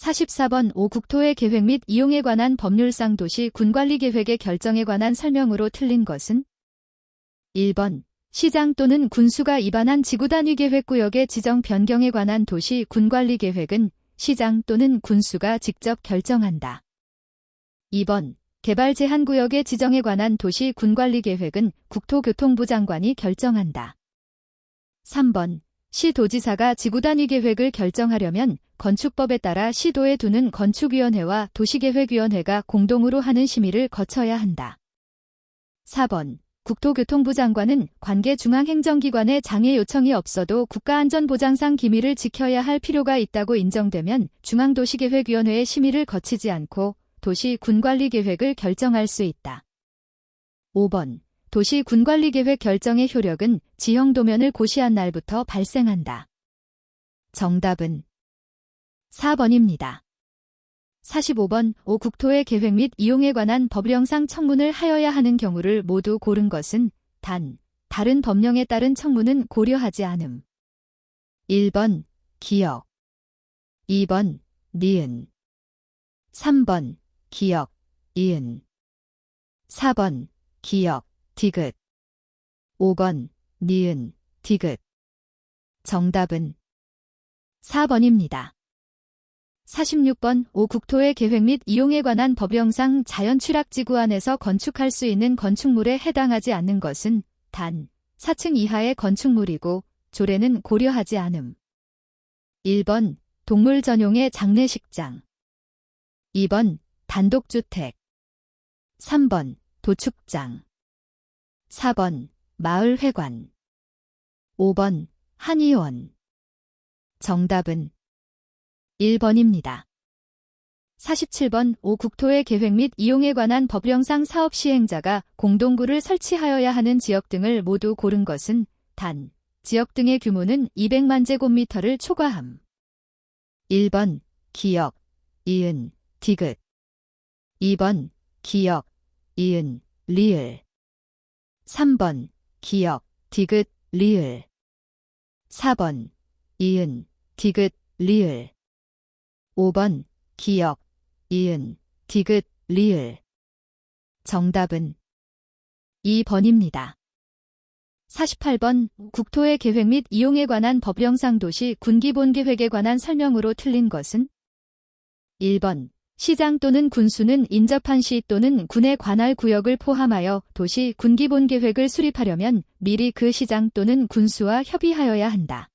S1: 44번 5. 국토의 계획 및 이용에 관한 법률상 도시 군관리계획의 결정에 관한 설명으로 틀린 것은 1번 시장 또는 군수가 위반한 지구단위 계획구역의 지정 변경에 관한 도시 군관리계획은 시장 또는 군수가 직접 결정한다. 2번 개발 제한구역의 지정에 관한 도시 군관리계획은 국토교통부 장관이 결정한다. 3번 시도지사가 지구단위 계획을 결정하려면 건축법에 따라 시도에 두는 건축위원회와 도시계획위원회가 공동으로 하는 심의를 거쳐야 한다. 4번 국토교통부 장관은 관계 중앙행정기관의 장애 요청이 없어도 국가안전보장상 기밀을 지켜야 할 필요가 있다고 인정되면 중앙도시계획위원회의 심의를 거치지 않고 도시 군관리계획을 결정할 수 있다. 5번 도시 군관리계획 결정의 효력은 지형도면을 고시한 날부터 발생한다. 정답은 4번입니다. 45번 5. 국토의 계획 및 이용에 관한 법령상 청문을 하여야 하는 경우를 모두 고른 것은 단, 다른 법령에 따른 청문은 고려하지 않음. 1번 기역, 2번 니은, 3번 기역, 이은, 4번 기역, 디귿, 5번 니은, 디귿. 정답은 4번입니다. 46번 5. 국토의 계획 및 이용에 관한 법령상 자연취락지구 안에서 건축할 수 있는 건축물에 해당하지 않는 것은 단 4층 이하의 건축물이고 조례는 고려하지 않음. 1번 동물 전용의 장례식장, 2번 단독주택, 3번 도축장, 4번 마을회관, 5번 한의원. 정답은 1번입니다. 47번 5. 국토의 계획 및 이용에 관한 법령상 사업 시행자가 공동구를 설치하여야 하는 지역 등을 모두 고른 것은 단, 지역 등의 규모는 200만 제곱미터를 초과함. 1번 기역, 이은, 디귿, 2번 기역, 이은, 리을, 3번 기역, 디귿, 리을, 4번 이은, 디귿, 리을, 5번 기역, 이은, 디귿, 리을. 정답은 2번입니다. 48번 국토의 계획 및 이용에 관한 법령상 도시 군기본계획에 관한 설명으로 틀린 것은 1번 시장 또는 군수는 인접한 시 또는 군에 관할 구역을 포함하여 도시 군기본계획을 수립하려면 미리 그 시장 또는 군수와 협의하여야 한다.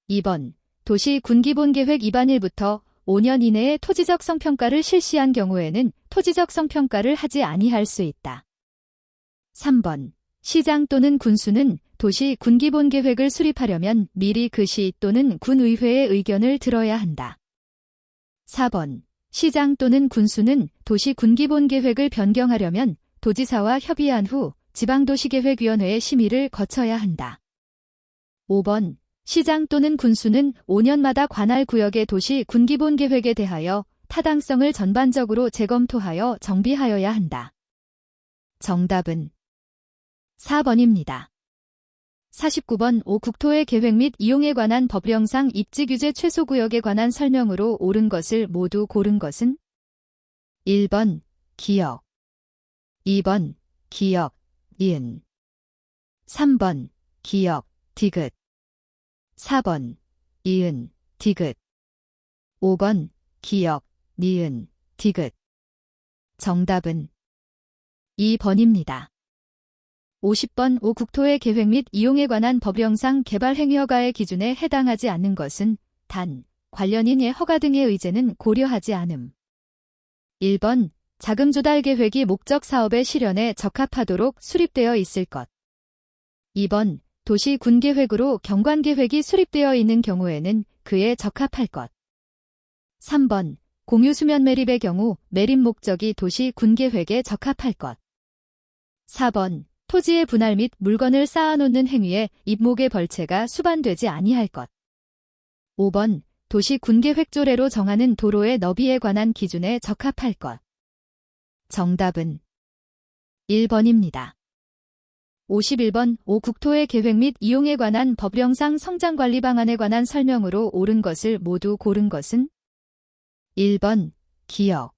S1: 2번 도시 군기본계획 입안일부터 5년 이내에 토지적 성평가를 실시한 경우에는 토지적 성평가를 하지 아니할 수 있다. 3번. 시장 또는 군수는 도시 군기본계획을 수립하려면 미리 그 시 또는 군의회의 의견을 들어야 한다. 4번. 시장 또는 군수는 도시 군기본계획을 변경하려면 도지사와 협의한 후 지방도시계획위원회의 심의를 거쳐야 한다. 5번. 시장 또는 군수는 5년마다 관할 구역의 도시 군기본계획에 대하여 타당성을 전반적으로 재검토하여 정비하여야 한다. 정답은 4번입니다. 49번. 국토의 계획 및 이용에 관한 법령상 입지규제 최소구역에 관한 설명으로 옳은 것을 모두 고른 것은 1번 기역, 2번 기역, 이은, 3번 기역, 디귿, 4번 이은, 디귿, 5번 기역, 니은, 디귿. 정답은 2번입니다. 50번. 국토의 계획 및 이용에 관한 법령상 개발행위 허가의 기준에 해당하지 않는 것은 단, 관련인의 허가 등의 의제는 고려하지 않음. 1번. 자금 조달 계획이 목적 사업의 실현에 적합하도록 수립되어 있을 것. 2번. 도시 군계획으로 경관계획이 수립되어 있는 경우에는 그에 적합할 것. 3번. 공유 수면 매립의 경우 매립 목적이 도시 군계획에 적합할 것. 4번. 토지의 분할 및 물건을 쌓아놓는 행위에 입목의 벌채가 수반되지 아니할 것. 5번. 도시 군계획 조례로 정하는 도로의 너비에 관한 기준에 적합할 것. 정답은 1번입니다. 51번. 국토의 계획 및 이용에 관한 법령상 성장관리 방안에 관한 설명으로 옳은 것을 모두 고른 것은 1번 기역,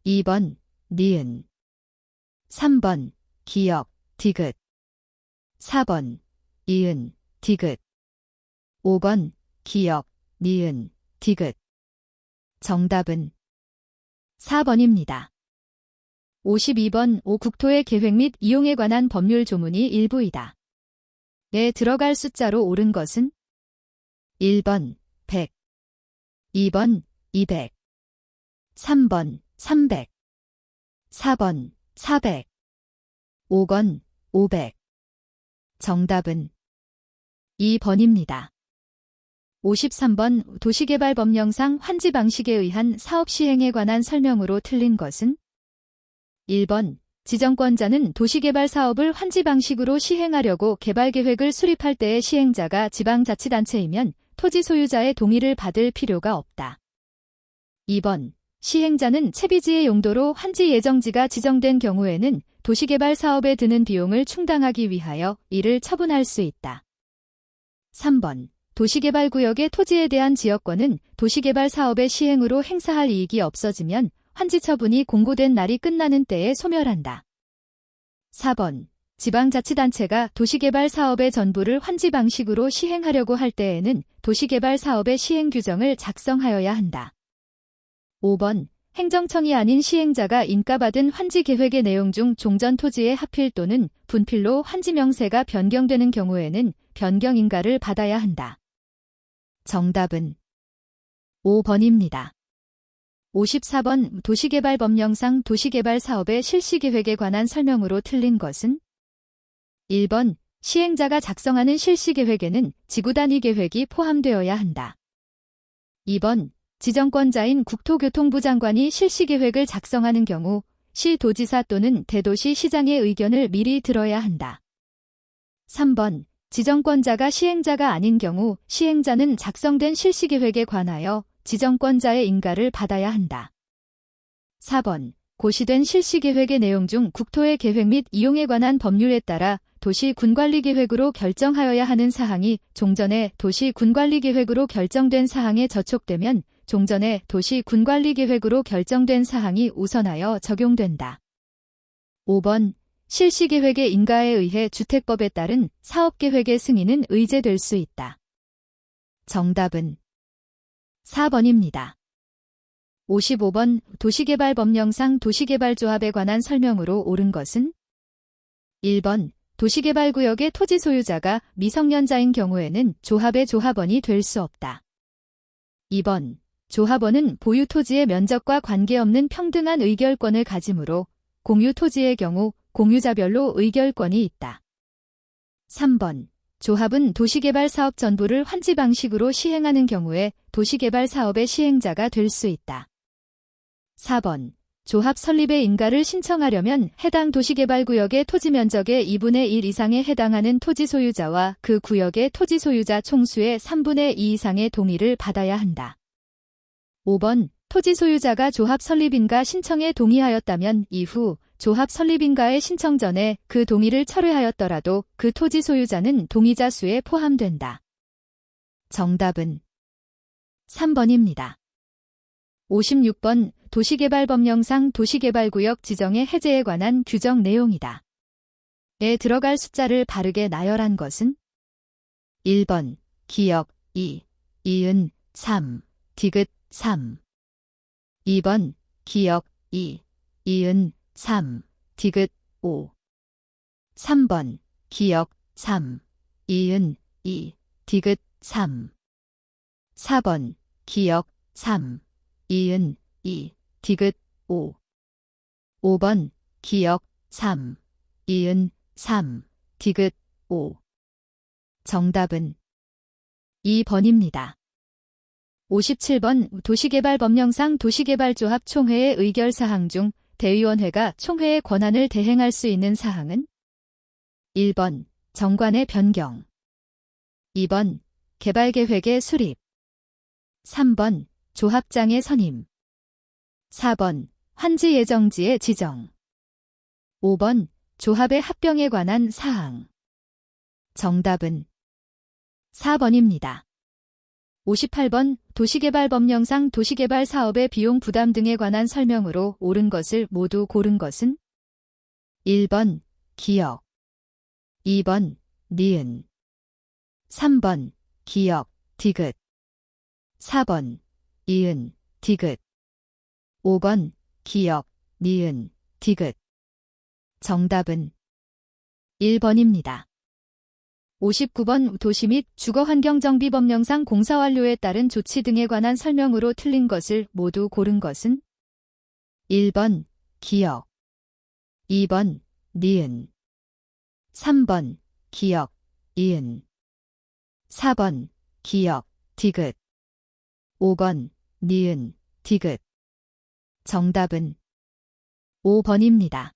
S1: 2번 니은, 3번 기역, 디귿, 4번 이은, 디귿, 5번 기역, 니은, 디귿. 정답은 4번입니다. 52번. 국토의 계획 및 이용에 관한 법률 조문이 일부이다. 에 들어갈 숫자로 옳은 것은 1번 100, 2번 200, 3번 300, 4번 400, 5번 500. 정답은 2번입니다. 53번. 도시개발법령상 환지 방식에 의한 사업 시행에 관한 설명으로 틀린 것은 1번. 지정권자는 도시개발 사업을 환지 방식으로 시행하려고 개발계획을 수립할 때의 시행자가 지방자치단체이면 토지 소유자의 동의를 받을 필요가 없다. 2번. 시행자는 채비지의 용도로 환지 예정지가 지정된 경우에는 도시개발 사업에 드는 비용을 충당하기 위하여 이를 처분할 수 있다. 3번. 도시개발구역의 토지에 대한 지역권은 도시개발 사업의 시행으로 행사할 이익이 없어지면 환지 처분이 공고된 날이 끝나는 때에 소멸한다. 4번. 지방자치단체가 도시개발 사업의 전부를 환지 방식으로 시행하려고 할 때에는 도시개발 사업의 시행 규정을 작성하여야 한다. 5번. 행정청이 아닌 시행자가 인가받은 환지 계획의 내용 중 종전 토지의 하필 또는 분필로 환지 명세가 변경되는 경우에는 변경 인가를 받아야 한다. 정답은 5번입니다. 54번. 도시개발법령상 도시개발 사업의 실시계획에 관한 설명으로 틀린 것은 1번. 시행자가 작성하는 실시계획에는 지구단위 계획이 포함되어야 한다. 2번. 지정권자인 국토교통부 장관이 실시계획을 작성하는 경우 시도지사 또는 대도시 시장의 의견을 미리 들어야 한다. 3번. 지정권자가 시행자가 아닌 경우 시행자는 작성된 실시계획에 관하여 지정권자의 인가를 받아야 한다. 4번. 고시된 실시계획의 내용 중 국토의 계획 및 이용에 관한 법률에 따라 도시 군관리계획으로 결정하여야 하는 사항이 종전에 도시 군관리계획으로 결정된 사항에 저촉되면 종전에 도시 군관리계획으로 결정된 사항이 우선하여 적용된다. 5번. 실시계획의 인가에 의해 주택법에 따른 사업계획의 승인은 의제될 수 있다. 정답은 4번입니다. 55번. 도시개발법령상 도시개발조합에 관한 설명으로 옳은 것은 1번. 도시개발구역의 토지 소유자가 미성년자인 경우에는 조합의 조합원이 될 수 없다. 2번. 조합원은 보유 토지의 면적과 관계없는 평등한 의결권을 가지므로 공유 토지의 경우 공유자별로 의결권이 있다. 3번. 조합은 도시개발 사업 전부를 환지 방식으로 시행하는 경우에 도시개발 사업의 시행자가 될 수 있다. 4번. 조합 설립의 인가를 신청하려면 해당 도시개발구역의 토지 면적의 2분의 1 이상에 해당하는 토지 소유자와 그 구역의 토지 소유자 총수의 3분의 2 이상의 동의를 받아야 한다. 5번. 토지 소유자가 조합 설립인가 신청에 동의하였다면 이후 조합 설립인가의 신청 전에 그 동의를 철회하였더라도 그 토지 소유자는 동의자 수에 포함된다. 정답은 3번입니다. 56번. 도시개발법령상 도시개발구역 지정의 해제에 관한 규정 내용이다. 에 들어갈 숫자를 바르게 나열한 것은 1번. 기역 2, 이은 3, 디귿 3. 2번. 기역 2, 이은 3, 디귿 5. 3번. 기역 3, 이은 2, 디귿 3. 4번. 기역 3, 이은 2, 디귿 5. 5번. 기역 3, 이은 3, 디귿 5. 정답은 2번입니다. 57번. 도시개발법령상 도시개발조합 총회의 의결사항 중 대의원회가 총회의 권한을 대행할 수 있는 사항은 1번. 정관의 변경 2번. 개발계획의 수립 3번. 조합장의 선임 4번. 환지 예정지의 지정 5번. 조합의 합병에 관한 사항. 정답은 4번입니다. 58번. 도시개발법령상 도시개발 사업의 비용 부담 등에 관한 설명으로 옳은 것을 모두 고른 것은 1번. 기역 2번. 니은 3번. 기역 디귿 4번. 이은 디귿 5번. 기역 니은 디귿. 정답은 1번입니다. 59번. 도시 및 주거환경정비법령상 공사완료에 따른 조치 등에 관한 설명으로 틀린 것을 모두 고른 것은 1번. 기역 2번. 니은 3번. 기역 이은 4번. 기역 디귿 5번. 니은 디귿. 정답은 5번입니다.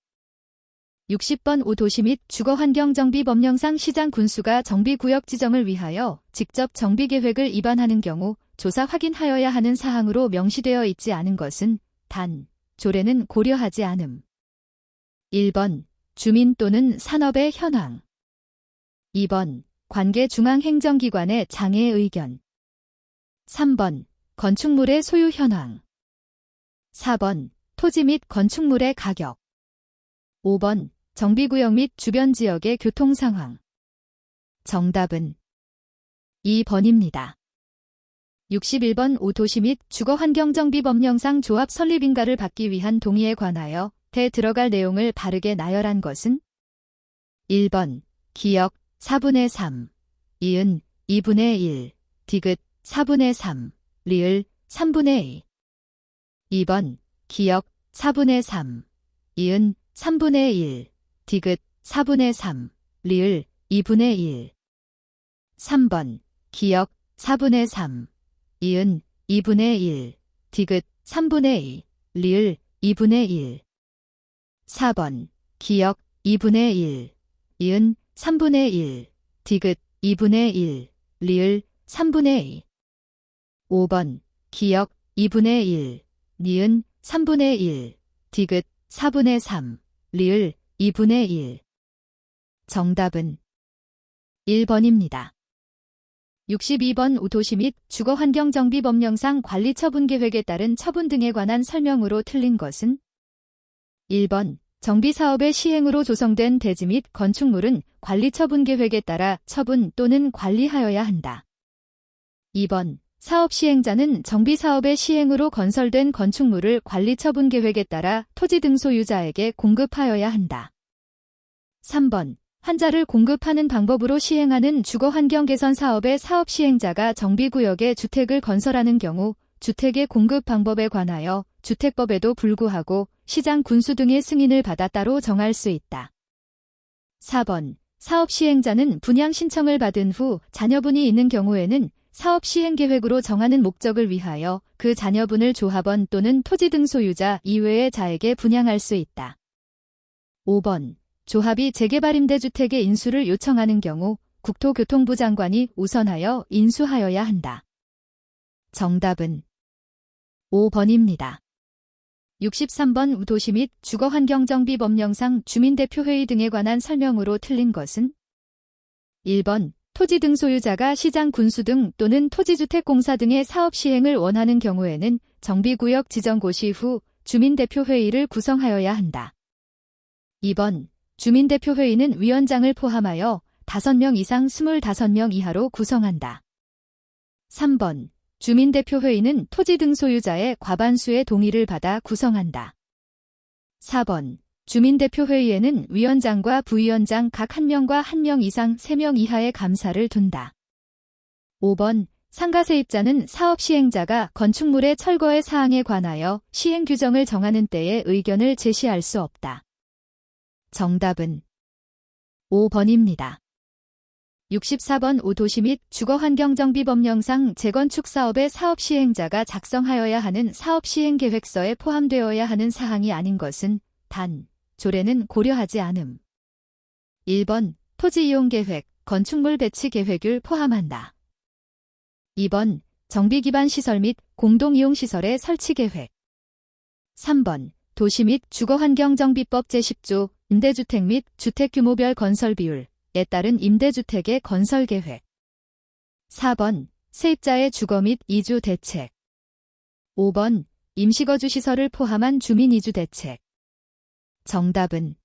S1: 60번. 도시 및 주거환경정비법령상 시장 군수가 정비구역 지정을 위하여 직접 정비계획을 입안하는 경우 조사 확인하여야 하는 사항으로 명시되어 있지 않은 것은 단, 조례는 고려하지 않음. 1번. 주민 또는 산업의 현황 2번. 관계 중앙행정기관의 장애 의견 3번. 건축물의 소유 현황 4번. 토지 및 건축물의 가격 5번. 정비구역 및 주변 지역의 교통 상황. 정답은 2번입니다. 61번. 도시 및 주거환경정비법령상 조합 설립인가를 받기 위한 동의에 관하여 대 들어갈 내용을 바르게 나열한 것은 1번. 기역 4분의 3, 이은 2분의 1, 디귿 4분의 3, 리을 3분의 2. 2번. 기역 4분의 3, 이은 3분의 1, 디귿 4분의 3, 리을 2분의 1. 3번. 기역 4분의 3, 이은 2분의 1, 디귿 3분의 2, 리을 2분의 1. 4번. 기역 2분의 1, 이은 3분의 1, 디귿 2분의 1, 리을 3분의 2. 5번. 기역 2분의 1, 니은 3분의 1, 디귿 4분의 3, 리을 2분의 1. 정답은 1번입니다. 62번. 도시 및 주거환경정비법령상 관리처분계획에 따른 처분 등에 관한 설명으로 틀린 것은 1번. 정비사업의 시행으로 조성된 대지 및 건축물은 관리처분계획에 따라 처분 또는 관리하여야 한다. 2번. 사업 시행자는 정비사업의 시행으로 건설된 건축물을 관리처분계획에 따라 토지 등 소유자에게 공급하여야 한다. 3번. 환자를 공급하는 방법으로 시행하는 주거환경개선 사업의 사업 시행자가 정비구역에 주택을 건설하는 경우 주택의 공급 방법에 관하여 주택법에도 불구하고 시장 군수 등의 승인을 받아 따로 정할 수 있다. 4번. 사업 시행자는 분양 신청을 받은 후 자녀분이 있는 경우에는 사업 시행 계획으로 정하는 목적을 위하여 그 자녀분을 조합원 또는 토지 등 소유자 이외의 자에게 분양할 수 있다. 5번. 조합이 재개발 임대주택의 인수를 요청하는 경우 국토교통부 장관이 우선하여 인수하여야 한다. 정답은 5번입니다. 63번. 도시 및 주거환경정비법령상 주민대표회의 등에 관한 설명으로 틀린 것은 1번. 토지 등 소유자가 시장 군수 등 또는 토지주택공사 등의 사업 시행을 원하는 경우에는 정비구역 지정 고시 후 주민대표회의를 구성하여야 한다. 2번. 주민대표회의는 위원장을 포함하여 5명 이상 25명 이하로 구성한다. 3번. 주민대표회의는 토지 등 소유자의 과반수의 동의를 받아 구성한다. 4번. 주민대표회의에는 위원장과 부위원장 각 1명과 1명 이상 3명 이하의 감사를 둔다. 5번. 상가세입자는 사업 시행자가 건축물의 철거의 사항에 관하여 시행 규정을 정하는 때에 의견을 제시할 수 없다. 정답은 5번입니다. 64번. 도시 및 주거환경정비법령상 재건축 사업의 사업 시행자가 작성하여야 하는 사업 시행 계획서에 포함되어야 하는 사항이 아닌 것은 단, 조례는 고려하지 않음. 1번. 토지 이용 계획, 건축물 배치 계획을 포함한다. 2번. 정비 기반 시설 및 공동 이용 시설의 설치 계획. 3번. 도시 및 주거환경정비법 제10조 임대주택 및 주택 규모별 건설 비율에 따른 임대주택의 건설 계획. 4번. 세입자의 주거 및 이주 대책. 5번. 임시거주 시설을 포함한 주민 이주 대책. 정답은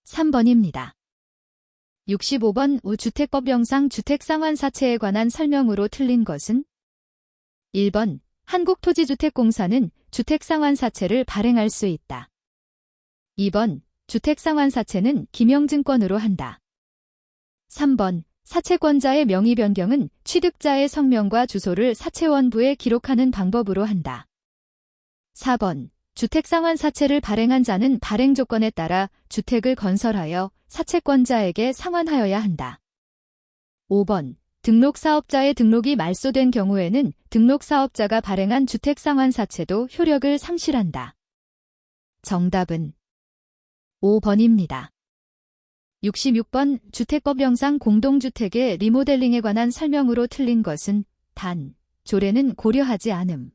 S1: 3번입니다. 65번. 주택법령상 주택상환사채에 관한 설명으로 틀린 것은 1번. 한국토지주택공사는 주택상환사채를 발행할 수 있다. 2번. 주택상환사채는 기명증권으로 한다. 3번. 사채권자의 명의 변경은 취득자의 성명과 주소를 사채원부에 기록하는 방법으로 한다. 4번. 주택상환사채를 발행한 자는 발행 조건에 따라 주택을 건설하여 사채권자에게 상환하여야 한다. 5번. 등록사업자의 등록이 말소된 경우에는 등록사업자가 발행한 주택상환사채도 효력을 상실한다. 정답은 5번입니다. 66번. 주택법령상 공동주택의 리모델링에 관한 설명으로 틀린 것은 단, 조례는 고려하지 않음.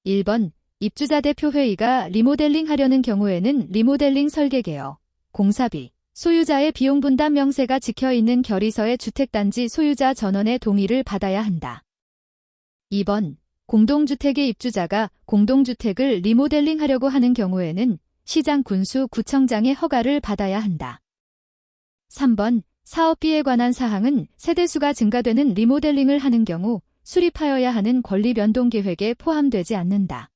S1: 1번. 입주자 대표회의가 리모델링 하려는 경우에는 리모델링 설계개요, 공사비, 소유자의 비용 분담 명세가 찍혀있는 결의서의 주택단지 소유자 전원의 동의를 받아야 한다. 2번. 공동주택의 입주자가 공동주택을 리모델링 하려고 하는 경우에는 시장 군수 구청장의 허가를 받아야 한다. 3번. 사업비에 관한 사항은 세대수가 증가되는 리모델링을 하는 경우 수립하여야 하는 권리 변동 계획에 포함되지 않는다.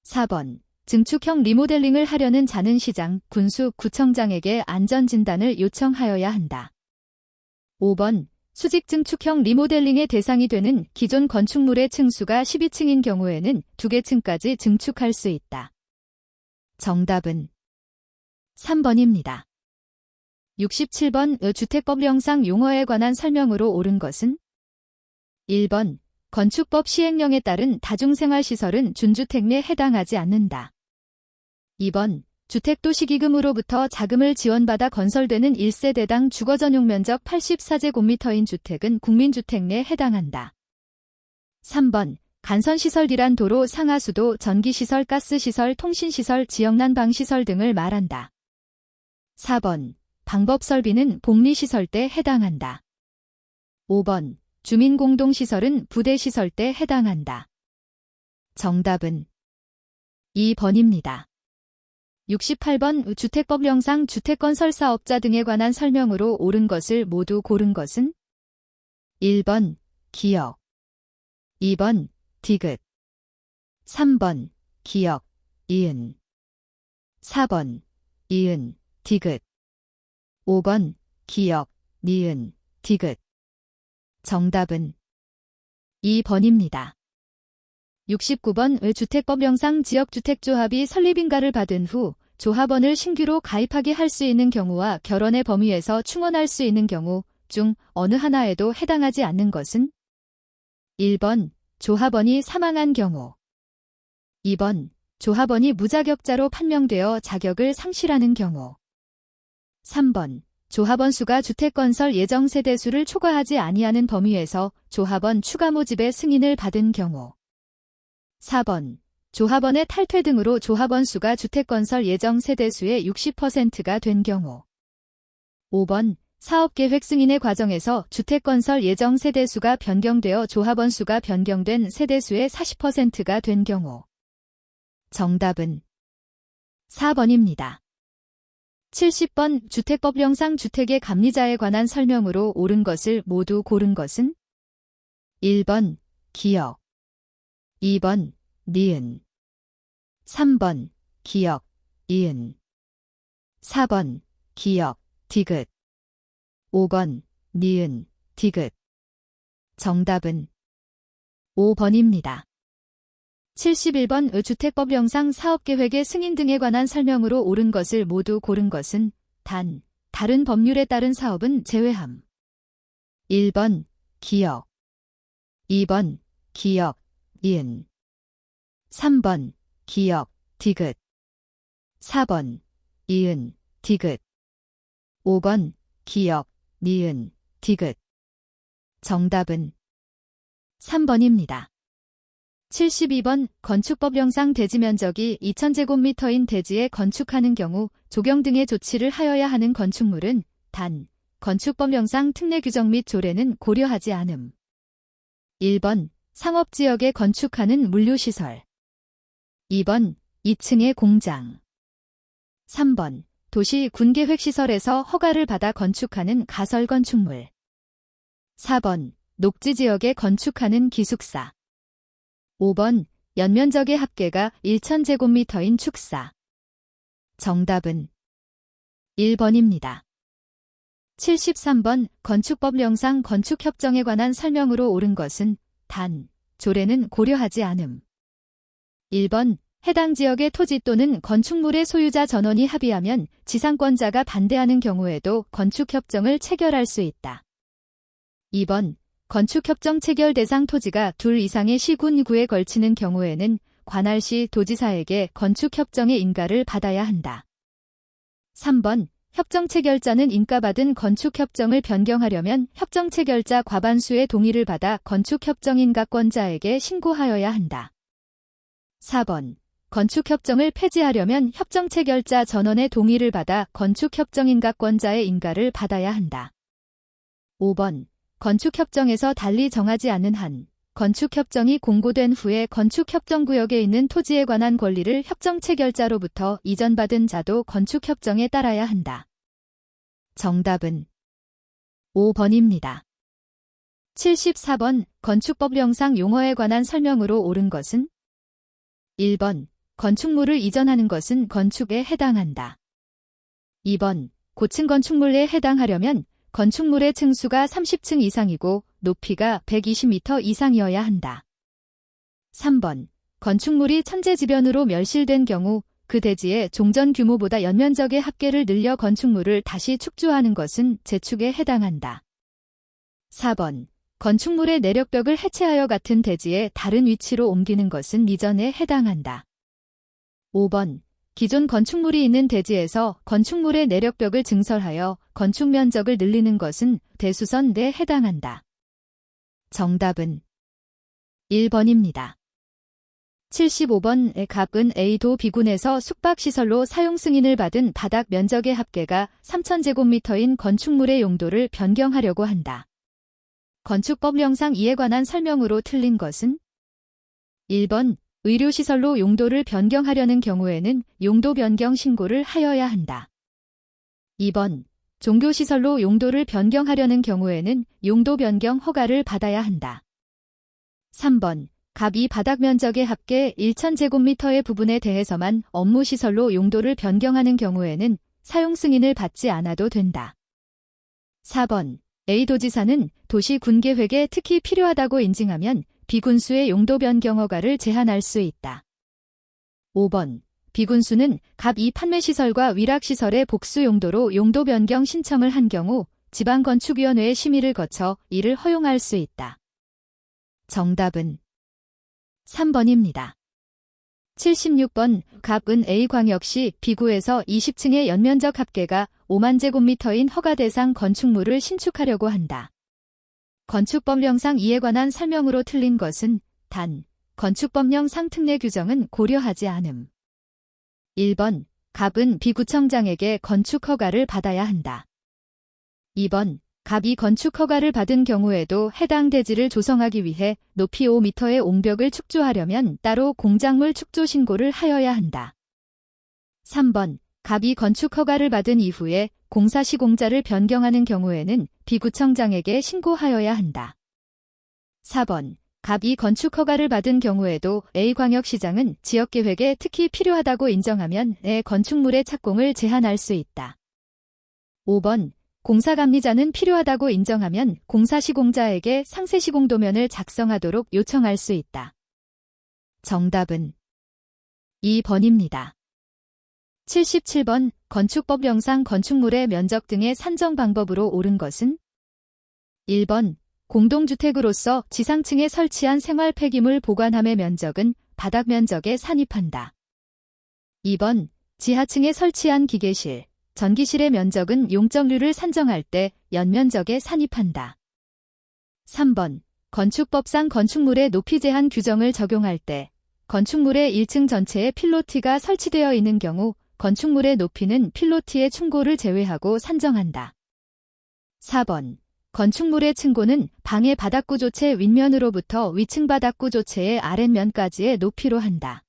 S1: 4번. 증축형 리모델링을 하려는 자는 시장, 군수, 구청장에게 안전진단을 요청하여야 한다. 5번. 수직 증축형 리모델링의 대상이 되는 기존 건축물의 층수가 12층인 경우에는 2개 층까지 증축할 수 있다. 정답은 3번입니다. 67번. 주택법령상 용어에 관한 설명으로 옳은 것은 1번. 건축법 시행령에 따른 다중생활시설은 준주택에 해당하지 않는다. 2번. 주택도시기금으로부터 자금을 지원받아 건설되는 1세대당 주거전용 면적 84제곱미터인 주택은 국민주택에 해당한다. 3번. 간선시설이란 도로, 상하수도, 전기시설, 가스시설, 통신시설, 지역난방시설 등을 말한다. 4번. 방법설비는 복리시설때 해당한다. 5번. 주민공동시설은 부대시설때 해당한다. 정답은 2번입니다. 68번. 주택법령상 주택건설사업자 등에 관한 설명으로 옳은 것을 모두 고른 것은 1번. 기역, 2번. 디귿, 3번. 기역, 이은, 4번. 이은, 디귿, 5번. 기역, 니은, 디귿. 정답은 2번입니다. 69번 주택법령상 지역주택조합이 설립인가를 받은 후 조합원을 신규로 가입하게 할 수 있는 경우와 결원의 범위에서 충원할 수 있는 경우 중 어느 하나에도 해당하지 않는 것은 1번 조합원이 사망한 경우 2번 조합원이 무자격자로 판명되어 자격을 상실하는 경우 3번 조합원 수가 주택건설 예정 세대수를 초과하지 아니하는 범위에서 조합원 추가 모집의 승인을 받은 경우 4번 조합원의 탈퇴 등으로 조합원 수가 주택건설 예정 세대수의 60%가 된 경우 5번 사업계획 승인의 과정에서 주택건설 예정 세대수가 변경되어 조합원 수가 변경된 세대수의 40%가 된 경우 정답은 4번입니다. 70번 주택법령상 주택의 감리자에 관한 설명으로 옳은 것을 모두 고른 것은 1번 기역 2번 니은 3번 기역 이은 4번 기역 디귿 5번 니은 디귿 정답은 5번입니다. 71번 주택법령상 사업계획의 승인 등에 관한 설명으로 옳은 것을 모두 고른 것은 단, 다른 법률에 따른 사업은 제외함. 1번 기역 2번 기역 이은 3번 기역 디귿 4번 이은 디귿 5번 기역 니은 디귿 정답은 3번입니다. 72번 건축법령상 대지 면적이 2000제곱미터인 대지에 건축하는 경우 조경 등의 조치를 하여야 하는 건축물은 단, 건축법령상 특례 규정 및 조례는 고려하지 않음. 1번 상업지역에 건축하는 물류시설 2번 2층의 공장 3번 도시 군계획시설에서 허가를 받아 건축하는 가설 건축물 4번 녹지지역에 건축하는 기숙사 5번 연면적의 합계가 1000제곱미터인 축사 정답은 1번입니다. 73번 건축법령상 건축협정에 관한 설명으로 옳은 것은 단, 조례는 고려하지 않음. 1번 해당 지역의 토지 또는 건축물의 소유자 전원이 합의하면 지상권자가 반대하는 경우에도 건축협정을 체결할 수 있다. 2번 건축협정 체결 대상 토지가 둘 이상의 시군구에 걸치는 경우에는 관할시 도지사에게 건축협정의 인가를 받아야 한다. 3번 협정 체결자는 인가받은 건축협정을 변경하려면 협정 체결자 과반수의 동의를 받아 건축협정 인가권자에게 신고하여야 한다. 4번 건축협정을 폐지하려면 협정 체결자 전원의 동의를 받아 건축협정 인가권자의 인가를 받아야 한다. 5번 건축협정에서 달리 정하지 않는 한 건축협정이 공고된 후에 건축협정구역에 있는 토지에 관한 권리를 협정 체결자로부터 이전받은 자도 건축협정에 따라야 한다. 정답은 5번입니다. 74번 건축법령상 용어에 관한 설명으로 옳은 것은 1번 건축물을 이전하는 것은 건축에 해당한다. 2번 고층 건축물에 해당하려면 건축물의 층수가 30층 이상이고 높이가 120m 이상이어야 한다. 3번 건축물이 천재지변으로 멸실된 경우 그 대지의 종전 규모보다 연면적의 합계를 늘려 건축물을 다시 축조하는 것은 재축에 해당한다. 4번 건축물의 내력벽을 해체하여 같은 대지의 다른 위치로 옮기는 것은 이전에 해당한다. 5번 기존 건축물이 있는 대지에서 건축물의 내력벽을 증설하여 건축 면적을 늘리는 것은 대수선 내에 해당한다. 정답은 1번입니다. 75번의 갑은 A도 B군에서 숙박시설로 사용 승인을 받은 바닥 면적의 합계가 3000제곱미터인 건축물의 용도를 변경하려고 한다. 건축법령상 이에 관한 설명으로 틀린 것은 1번 의료시설로 용도를 변경하려는 경우에는 용도 변경 신고를 하여야 한다. 2번 종교시설로 용도를 변경하려는 경우에는 용도 변경 허가를 받아야 한다. 3번 갑 이 바닥 면적의 합계 1000제곱미터의 부분에 대해서만 업무시설로 용도를 변경하는 경우에는 사용 승인을 받지 않아도 된다. 4번 A도지사는 도시 군계획에 특히 필요하다고 인증하면 비군수의 용도 변경 허가를 제한할 수 있다. 5번. 비군수는 갑 2 판매시설과 위락시설의 복수 용도로 용도 변경 신청을 한 경우 지방건축위원회의 심의를 거쳐 이를 허용할 수 있다. 정답은 3번입니다. 76번. 갑은 A광역시 비구에서 20층의 연면적 합계가 5만 제곱미터인 허가 대상 건축물을 신축하려고 한다. 건축법령상 이에 관한 설명으로 틀린 것은 단, 건축법령상 특례 규정은 고려하지 않음. 1번. 갑은 비구청장에게 건축 허가를 받아야 한다. 2번. 갑이 건축 허가를 받은 경우에도 해당 대지를 조성하기 위해 높이 5m의 옹벽을 축조하려면 따로 공작물 축조 신고를 하여야 한다. 3번. 갑이 건축 허가를 받은 이후에 공사 시공자를 변경하는 경우에는 비구청장에게 신고하여야 한다. 4번. 갑이 건축 허가를 받은 경우에도 A광역시장은 지역계획에 특히 필요하다고 인정하면 내 건축물의 착공을 제한할 수 있다. 5번. 공사감리자는 필요하다고 인정하면 공사시공자에게 상세시공도면을 작성하도록 요청할 수 있다. 정답은 2번입니다. 77번. 건축법령상 건축물의 면적 등의 산정 방법으로 옳은 것은 1번. 공동주택으로서 지상층에 설치한 생활 폐기물 보관함의 면적은 바닥 면적에 산입한다. 2번. 지하층에 설치한 기계실, 전기실의 면적은 용적률을 산정할 때 연면적에 산입한다. 3번. 건축법상 건축물의 높이 제한 규정을 적용할 때 건축물의 1층 전체에 필로티가 설치되어 있는 경우 건축물의 높이는 필로티의 충고를 제외하고 산정한다. 4번. 건축물의 층고는 방의 바닥구 조체 윗면으로부터 위층 바닥구 조체의 아랫면까지의 높이로 한다.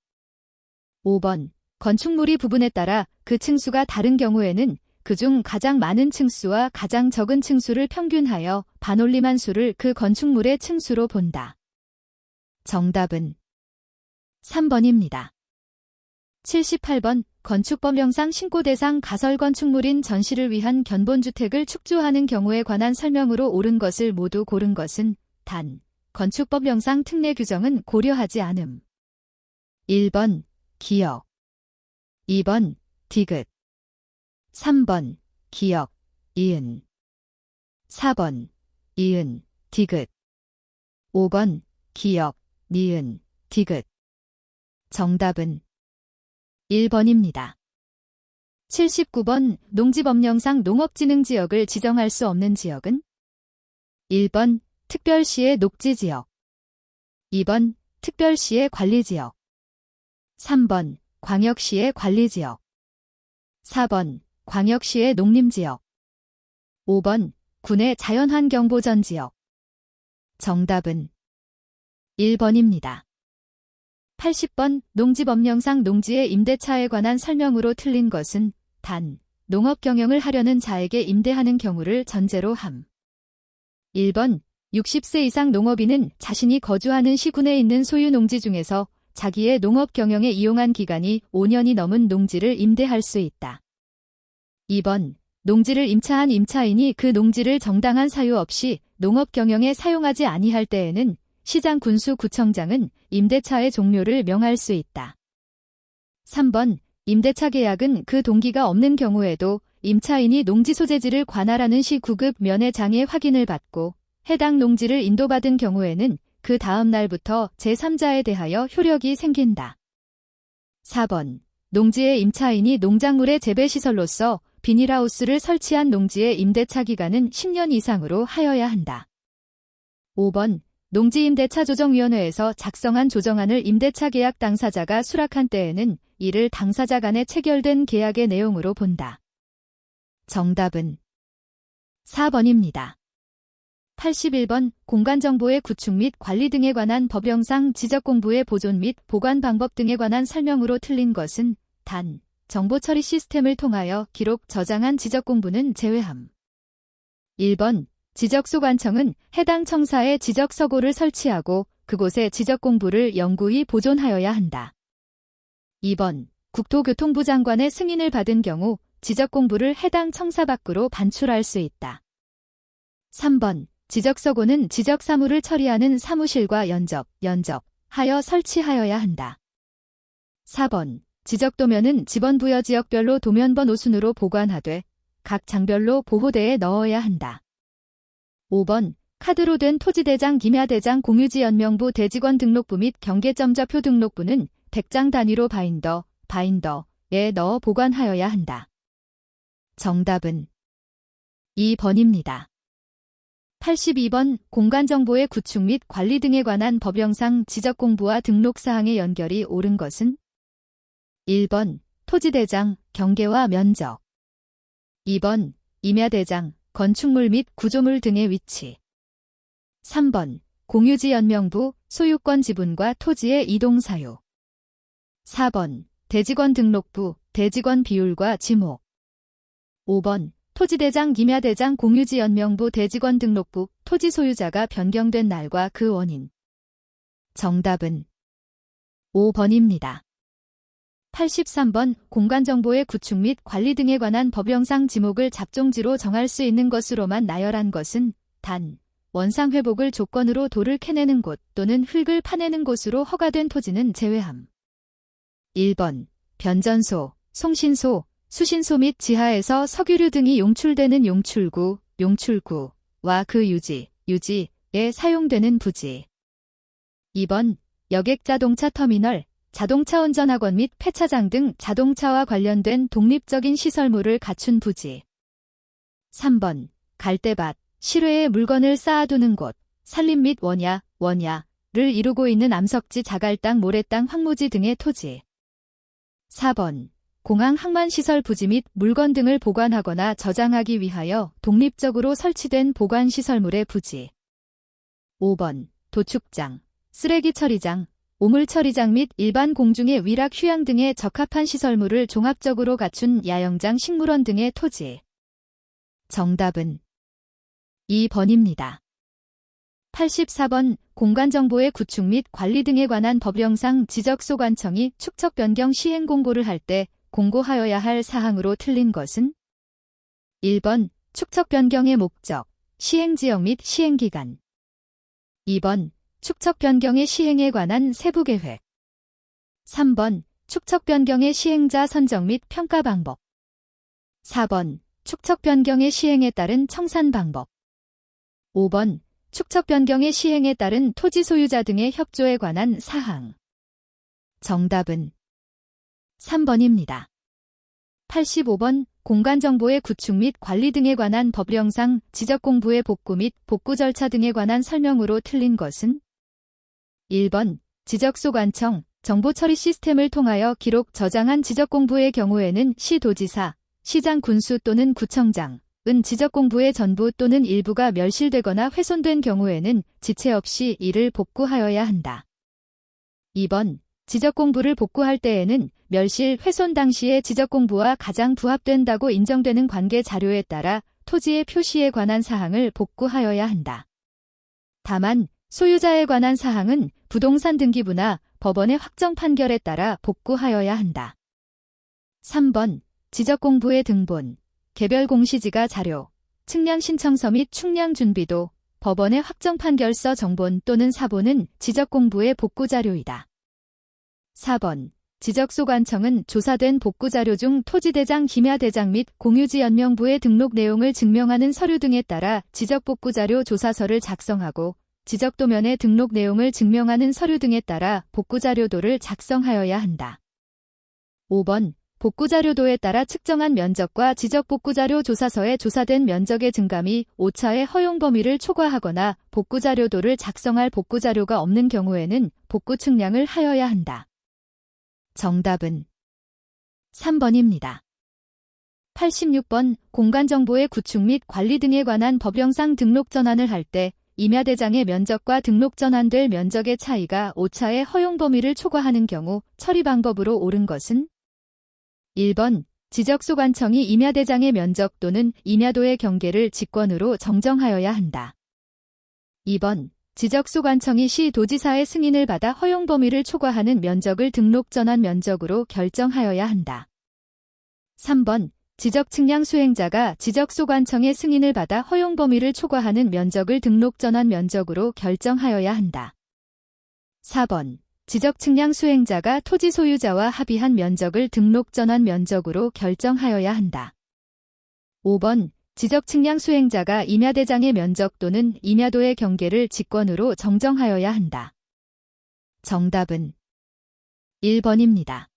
S1: 5번. 건축물이 부분에 따라 그 층수가 다른 경우에는 그중 가장 많은 층수와 가장 적은 층수를 평균하여 반올림한 수를 그 건축물의 층수로 본다. 정답은 3번입니다. 78번. 건축법령상 신고 대상 가설 건축물인 전시를 위한 견본주택을 축조하는 경우에 관한 설명으로 옳은 것을 모두 고른 것은 단, 건축법령상 특례 규정은 고려하지 않음. 1번. 기역 2번. 디귿 3번. 기역, 이은 4번. 이은, 디귿 5번. 기역, 니은, 디귿 정답은 1번입니다. 79번. 농지법령상 농업진흥지역을 지정할 수 없는 지역은 1번. 특별시의 녹지지역 2번. 특별시의 관리지역 3번. 광역시의 관리지역 4번. 광역시의 농림지역 5번. 군의 자연환경보전지역 정답은 1번입니다. 80번. 농지법령상 농지의 임대차에 관한 설명으로 틀린 것은 단, 농업 경영을 하려는 자에게 임대하는 경우를 전제로 함. 1번. 60세 이상 농업인은 자신이 거주하는 시군에 있는 소유 농지 중에서 자기의 농업 경영에 이용한 기간이 5년이 넘은 농지를 임대할 수 있다. 2번. 농지를 임차한 임차인이 그 농지를 정당한 사유 없이 농업 경영에 사용하지 아니할 때에는 시장 군수 구청장은 임대차의 종료를 명할 수 있다. 3번. 임대차 계약은 그 동기가 없는 경우에도 임차인이 농지 소재지를 관할하는 시 구급 면의 장의 확인을 받고 해당 농지를 인도받은 경우에는 그 다음 날부터 제3자에 대하여 효력이 생긴다. 4번. 농지의 임차인이 농작물의 재배시설로서 비닐하우스를 설치한 농지의 임대차 기간은 10년 이상으로 하여야 한다. 5번. 농지임대차조정위원회에서 작성한 조정안을 임대차 계약 당사자가 수락한 때에는 이를 당사자 간에 체결된 계약의 내용으로 본다. 정답은 4번입니다. 81번. 공간정보의 구축 및 관리 등에 관한 법령상 지적공부의 보존 및 보관 방법 등에 관한 설명으로 틀린 것은 단, 정보 처리 시스템을 통하여 기록 저장한 지적공부는 제외함. 1번. 지적소관청은 해당 청사에 지적서고를 설치하고 그곳에 지적공부를 영구히 보존하여야 한다. 2번. 국토교통부 장관의 승인을 받은 경우 지적공부를 해당 청사 밖으로 반출할 수 있다. 3번. 지적서고는 지적사무를 처리하는 사무실과 연접하여 설치하여야 한다. 4번. 지적도면은 지번부여 지역별로 도면번 오순으로 보관하되 각 장별로 보호대에 넣어야 한다. 5번. 카드로 된 토지대장, 김야대장, 공유지 연명부, 대직원 등록부 및 경계점자표 등록부는 100장 단위로 바인더에 넣어 보관하여야 한다. 정답은 2번입니다. 82번. 공간정보의 구축 및 관리 등에 관한 법령상 지적공부와 등록사항의 연결이 옳은 것은 1번. 토지대장, 경계와 면적 2번. 임야대장, 건축물 및 구조물 등의 위치 3번. 공유지 연명부, 소유권 지분과 토지의 이동 사유 4번. 대직원 등록부, 대직원 비율과 지목 5번. 토지대장, 임야대장, 공유지 연명부, 대직원 등록부, 토지 소유자가 변경된 날과 그 원인. 정답은 5번입니다. 83번. 공간정보의 구축 및 관리 등에 관한 법령상 지목을 잡종지로 정할 수 있는 것으로만 나열한 것은 단, 원상 회복을 조건으로 돌을 캐내는 곳 또는 흙을 파내는 곳으로 허가된 토지는 제외함. 1번. 변전소, 송신소, 수신소 및 지하에서 석유류 등이 용출되는 용출구와 그 유지에 사용되는 부지. 2번. 여객자동차 터미널, 자동차 운전학원 및 폐차장 등 자동차와 관련된 독립적인 시설물을 갖춘 부지. 3번. 갈대밭, 실외에 물건을 쌓아두는 곳, 산림 및 원야를 이루고 있는 암석지, 자갈땅, 모래땅, 황무지 등의 토지. 4번. 공항 항만시설 부지 및 물건 등을 보관하거나 저장하기 위하여 독립적으로 설치된 보관시설물의 부지. 5번. 도축장, 쓰레기 처리장, 오물 처리장 및 일반 공중의 위락 휴양 등에 적합한 시설물을 종합적으로 갖춘 야영장, 식물원 등의 토지. 정답은 2번입니다. 84번. 공간정보의 구축 및 관리 등에 관한 법령상 지적소관청이 축척 변경 시행 공고를 할 때 공고하여야 할 사항으로 틀린 것은 1번. 축척 변경의 목적, 시행지역 및 시행기간 2번. 축척 변경의 시행에 관한 세부계획 3번. 축척 변경의 시행자 선정 및 평가 방법 4번. 축척 변경의 시행에 따른 청산 방법 5번. 축척 변경의 시행에 따른 토지 소유자 등의 협조에 관한 사항. 정답은 3번입니다. 85번. 공간정보의 구축 및 관리 등에 관한 법령상 지적공부의 복구 및 복구 절차 등에 관한 설명으로 틀린 것은 1번. 지적소관청, 정보처리 시스템을 통하여 기록 저장한 지적공부의 경우에는 시도지사, 시장, 군수 또는 구청장 은 지적공부의 전부 또는 일부가 멸실되거나 훼손된 경우에는 지체 없이 이를 복구하여야 한다. 2번. 지적공부를 복구할 때에는 멸실, 훼손 당시의 지적공부와 가장 부합된다고 인정되는 관계 자료에 따라 토지의 표시에 관한 사항을 복구하여야 한다. 다만 소유자에 관한 사항은 부동산 등기부나 법원의 확정 판결에 따라 복구하여야 한다. 3번. 지적공부의 등본, 개별 공시지가 자료, 측량 신청서 및 충량 준비도, 법원의 확정 판결서 정본 또는 사본은 지적공부의 복구자료이다. 4번. 지적소관청은 조사된 복구자료 중 토지대장, 김야대장 및 공유지 연명부의 등록 내용을 증명하는 서류 등에 따라 지적복구자료 조사서를 작성하고 지적도면의 등록 내용을 증명하는 서류 등에 따라 복구자료도를 작성하여야 한다. 5번. 복구자료도에 따라 측정한 면적과 지적복구자료 조사서에 조사된 면적의 증가 및 오차의 허용 범위를 초과하거나 복구자료도를 작성할 복구자료가 없는 경우에는 복구 측량을 하여야 한다. 정답은 3번입니다. 86번. 공간정보의 구축 및 관리 등에 관한 법령상 등록 전환을 할 때 임야대장의 면적과 등록 전환될 면적의 차이가 오차의 허용 범위를 초과하는 경우 처리 방법으로 옳은 것은 1번. 지적소관청이 임야대장의 면적 또는 임야도의 경계를 직권으로 정정하여야 한다. 2번. 지적소관청이 시도지사의 승인을 받아 허용 범위를 초과하는 면적을 등록 전환 면적으로 결정하여야 한다. 3번. 지적 측량 수행자가 지적소관청의 승인을 받아 허용 범위를 초과하는 면적을 등록 전환 면적으로 결정하여야 한다. 4번. 지적 측량 수행자가 토지 소유자와 합의한 면적을 등록 전환 면적으로 결정하여야 한다. 5번. 지적 측량 수행자가 임야대장의 면적 또는 임야도의 경계를 직권으로 정정하여야 한다. 정답은 1번입니다.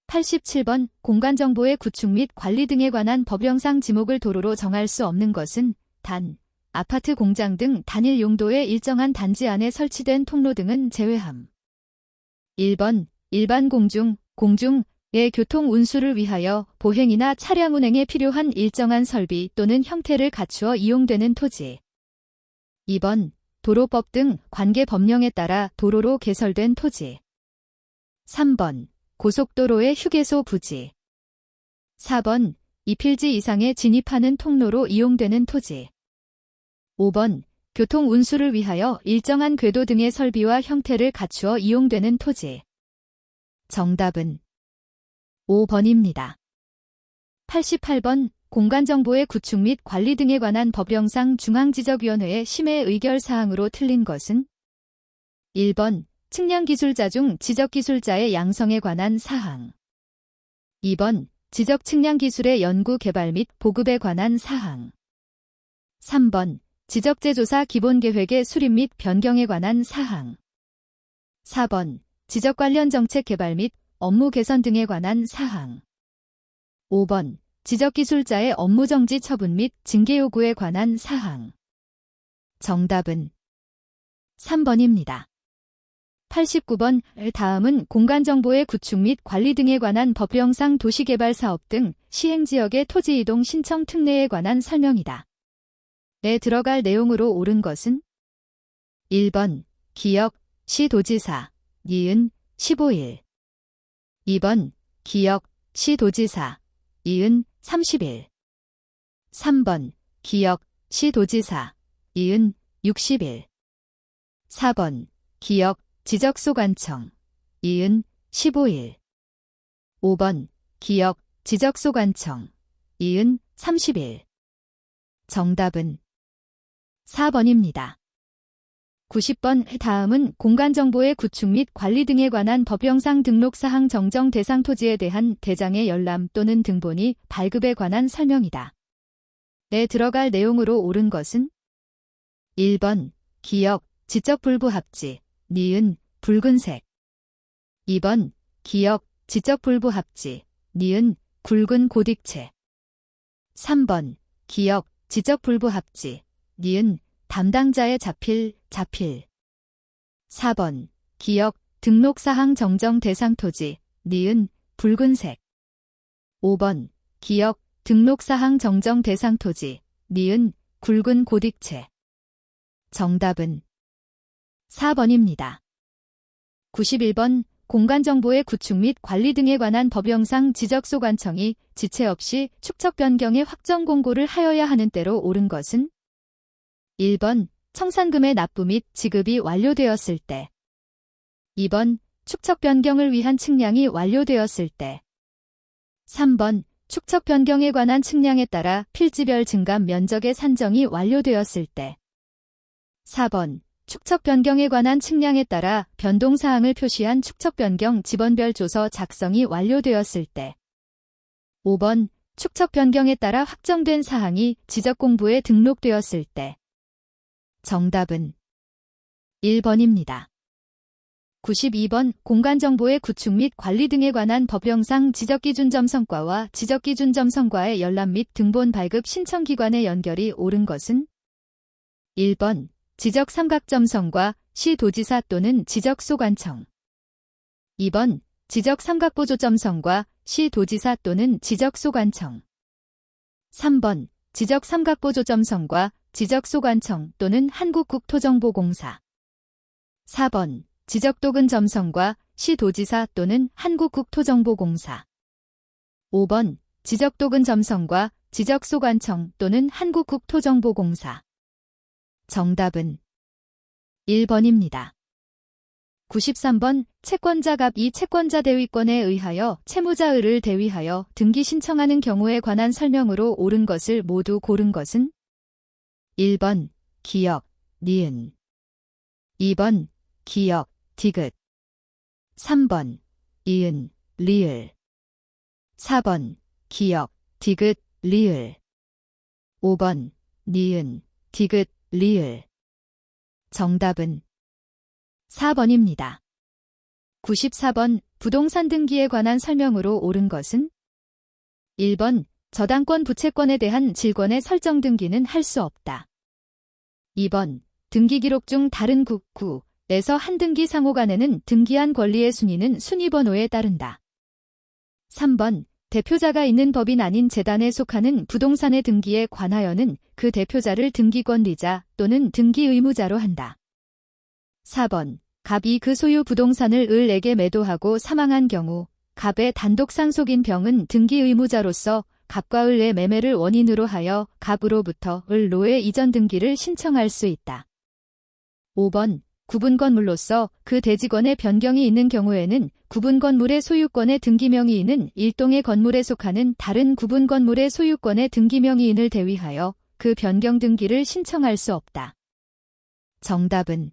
S1: 87번. 공간정보의 구축 및 관리 등에 관한 법령상 지목을 도로로 정할 수 없는 것은 단, 아파트 공장 등 단일 용도의 일정한 단지 안에 설치된 통로 등은 제외함. 1번. 일반 공중의 교통 운수를 위하여 보행이나 차량 운행에 필요한 일정한 설비 또는 형태를 갖추어 이용되는 토지. 2번. 도로법 등 관계 법령에 따라 도로로 개설된 토지. 3번. 고속도로의 휴게소 부지. 4번. 이필지 이상에 진입하는 통로로 이용되는 토지. 5번. 교통 운수를 위하여 일정한 궤도 등의 설비와 형태를 갖추어 이용되는 토지. 정답은 5번입니다. 88번. 공간정보의 구축 및 관리 등에 관한 법령상 중앙지적위원회의 심의 의결사항으로 틀린 것은 1번. 측량기술자 중 지적기술자의 양성에 관한 사항. 2번. 지적 측량기술의 연구 개발 및 보급에 관한 사항. 3번. 지적재조사 기본계획의 수립 및 변경에 관한 사항. 4번. 지적 관련 정책 개발 및 업무 개선 등에 관한 사항. 5번. 지적기술자의 업무정지 처분 및 징계 요구에 관한 사항. 정답은 3번입니다. 89번. 다음은 공간정보의 구축 및 관리 등에 관한 법령상 도시개발 사업 등 시행지역의 토지 이동 신청 특례에 관한 설명이다. 에 들어갈 내용으로 옳은 것은 1번. 기역, 시도지사, 니은, 15일. 2번. 기역, 시도지사, 이은, 30일. 3번. 기역, 시도지사, 이은, 60일. 4번. 기역, 지적소관청, 이은, 15일. 5번. 기역, 지적소관청, 이은, 30일. 정답은 4번입니다. 90번. 다음은 공간정보의 구축 및 관리 등에 관한 법령상 등록사항 정정 대상 토지에 대한 대장의 열람 또는 등본이 발급에 관한 설명이다. 에 들어갈 내용으로 옳은 것은 1번. 기역, 지적불부합지, 니은, 붉은색. 2번. 기역, 지적불부합지, 니은, 굵은 고딕체. 3번. 기역, 지적불부합지, 니은, 담당자의 자필. 4번. 기역, 등록사항 정정 대상 토지, 니은, 붉은색. 5번. 기역, 등록사항 정정 대상 토지, 니은, 굵은 고딕체. 정답은 4번입니다. 91번. 공간정보의 구축 및 관리 등에 관한 법령상 지적소관청이 지체 없이 축척 변경의 확정 공고를 하여야 하는 때로 옳은 것은 1번. 청산금의 납부 및 지급이 완료되었을 때. 2번. 축척 변경을 위한 측량이 완료되었을 때. 3번. 축척 변경에 관한 측량에 따라 필지별 증감 면적의 산정이 완료되었을 때. 4번. 축척 변경에 관한 측량에 따라 변동사항을 표시한 축척 변경 지번별 조서 작성이 완료되었을 때. 5번. 축척 변경에 따라 확정된 사항이 지적공부에 등록되었을 때. 정답은 1번입니다. 92번. 공간정보의 구축 및 관리 등에 관한 법령상 지적기준점성과와 지적기준점성과의 열람 및 등본 발급 신청기관의 연결이 옳은 것은 1번. 지적삼각점성과 시도지사 또는 지적소관청. 2번. 지적삼각보조점성과 시도지사 또는 지적소관청. 3번. 지적삼각보조점성과 지적소관청 또는 한국국토정보공사. 4번. 지적도근점성과 시도지사 또는 한국국토정보공사. 5번. 지적도근점성과 지적소관청 또는 한국국토정보공사. 정답은 1번입니다. 93번. 채권자 갑이 채권자 대위권에 의하여 채무자 을을 대위하여 등기 신청하는 경우에 관한 설명으로 옳은 것을 모두 고른 것은 1번 기역, 니은 2번 기역, 디귿 3번 이은, 리을 4번 기역, 디귿, 리을 5번 니은, 디귿, 리을 정답은 4번입니다. 94번 부동산 등기에 관한 설명으로 옳은 것은 1번 저당권 부채권에 대한 질권의 설정 등기는 할 수 없다. 2번 등기 기록 중 다른 국구에서 한 등기 상호 간에는 등기한 권리의 순위는 순위번호에 따른다. 3번 대표자가 있는 법인 아닌 재단에 속하는 부동산의 등기에 관하여는 그 대표자를 등기권리자 또는 등기 의무자로 한다. 4번 갑이 그 소유 부동산을 을에게 매도하고 사망한 경우 갑의 단독 상속인 병은 등기 의무자로서 갑과 을의 매매를 원인으로 하여 갑으로부터 을로의 이전 등기를 신청할 수 있다. 5번 구분 건물로서 그 대지권의 변경이 있는 경우에는 구분 건물의 소유권의 등기명의인은 일동의 건물에 속하는 다른 구분 건물의 소유권의 등기명의인을 대위하여 그 변경 등기를 신청할 수 없다. 정답은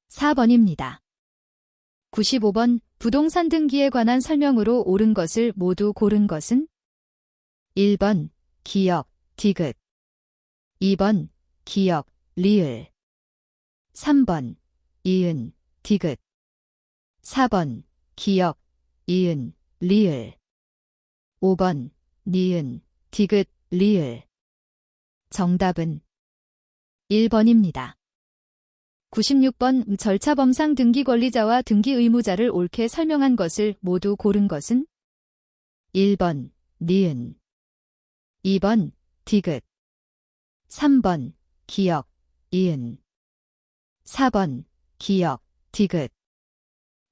S1: 4번입니다. 95번 부동산 등기에 관한 설명으로 옳은 것을 모두 고른 것은 1번 기역, 디귿 2번 기역, 리을 3번 이은, 디귿 4번 기역, 이은, 리을 5번 니은, 디귿, 리을 정답은 1번입니다. 96번 절차범상 등기권리자와 등기의무자를 옳게 설명한 것을 모두 고른 것은 1번 니은 2번 디귿 3번 기역, 이은 4번 기역, 디귿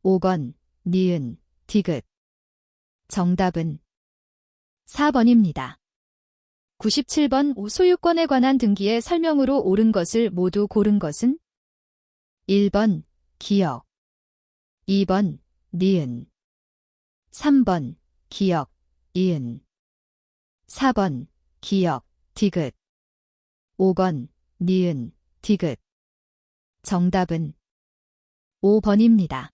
S1: 5번 니은, 디귿 정답은 4번입니다. 97번 소유권에 관한 등기의 설명으로 옳은 것을 모두 고른 것은 1번 기역 2번 니은 3번 기역, 이은 4번 기역, 디귿 5번 니은, 디귿 정답은 5번입니다.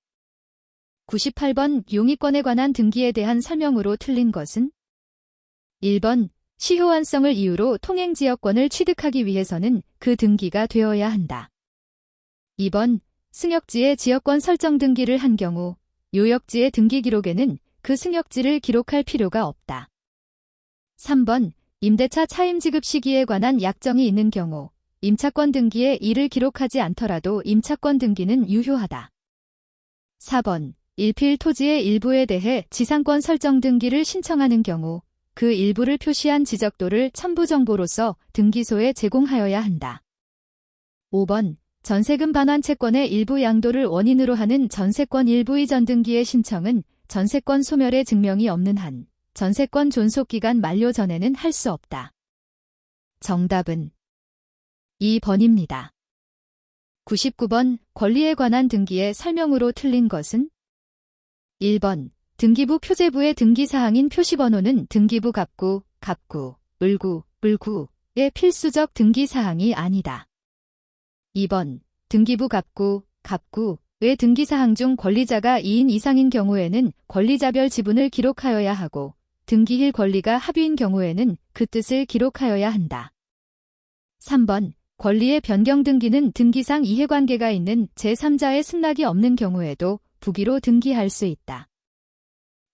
S1: 98번 용의권에 관한 등기에 대한 설명으로 틀린 것은 1번 시효한성을 이유로 통행지역권을 취득하기 위해서는 그 등기가 되어야 한다. 2번 승역지의 지역권 설정 등기를 한 경우 요역지의 등기 기록에는 그 승역지를 기록할 필요가 없다. 3번 임대차 차임 지급 시기에 관한 약정이 있는 경우 임차권 등기에 이를 기록하지 않더라도 임차권 등기는 유효하다. 4번 일필 토지의 일부에 대해 지상권 설정 등기를 신청하는 경우 그 일부를 표시한 지적도를 첨부정보로서 등기소에 제공하여야 한다. 5번 전세금 반환 채권의 일부 양도를 원인으로 하는 전세권 일부 이전 등기의 신청은 전세권 소멸의 증명이 없는 한 전세권 존속기간 만료 전에는 할 수 없다. 정답은 2번입니다. 99번 권리에 관한 등기의 설명으로 틀린 것은 1번 등기부 표제부의 등기사항인 표시번호는 등기부 갑구, 을구, 을구의 필수적 등기사항이 아니다. 2번 등기부 갑구의 등기사항 중 권리자가 2인 이상인 경우에는 권리자별 지분을 기록하여야 하고 등기일 권리가 합의인 경우에는 그 뜻을 기록하여야 한다. 3번 권리의 변경 등기는 등기상 이해관계가 있는 제3자의 승낙이 없는 경우에도 부기로 등기할 수 있다.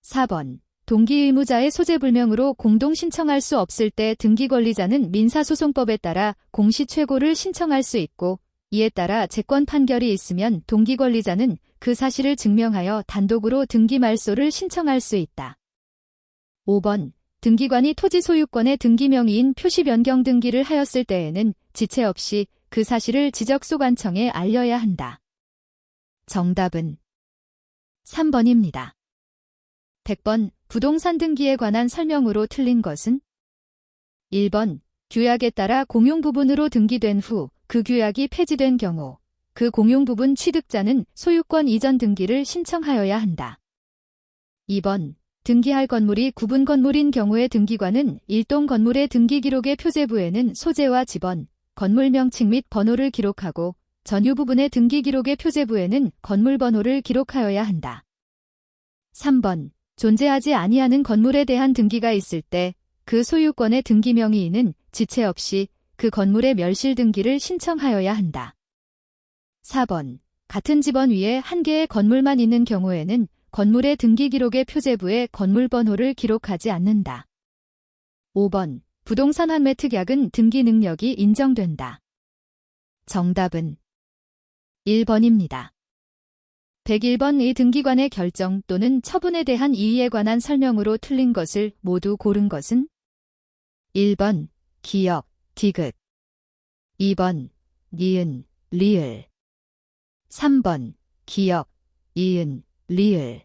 S1: 4번 동기의무자의 소재불명으로 공동 신청할 수 없을 때 등기권리자는 민사소송법에 따라 공시최고를 신청할 수 있고 이에 따라 재권 판결이 있으면 동기권리자는 그 사실을 증명하여 단독으로 등기 말소를 신청할 수 있다. 5번 등기관이 토지 소유권의 등기명의인 표시 변경 등기를 하였을 때에는 지체 없이 그 사실을 지적소관청에 알려야 한다. 정답은 3번입니다. 100번 부동산 등기에 관한 설명으로 틀린 것은 1번 규약에 따라 공용 부분으로 등기된 후 그 규약이 폐지된 경우 그 공용 부분 취득자는 소유권 이전 등기를 신청하여야 한다. 2번. 등기할 건물이 구분 건물인 경우에 등기관은 일동 건물의 등기 기록의 표제부에는 소재와 지번, 건물 명칭 및 번호를 기록하고 전유 부분의 등기 기록의 표제부에는 건물 번호를 기록하여야 한다. 3번. 존재하지 아니하는 건물에 대한 등기가 있을 때 그 소유권의 등기 명의인은 지체 없이 그 건물의 멸실 등기를 신청하여야 한다. 4번. 같은 지번 위에 한 개의 건물만 있는 경우에는 건물의 등기 기록의 표제부에 건물 번호를 기록하지 않는다. 5번. 부동산 환매 특약은 등기 능력이 인정된다. 정답은 1번입니다. 101번의 등기관의 결정 또는 처분에 대한 이의에 관한 설명으로 틀린 것을 모두 고른 것은 1번. 기역, 디귿 2번. 니은, 리을 3번. 기역, 이은, 리을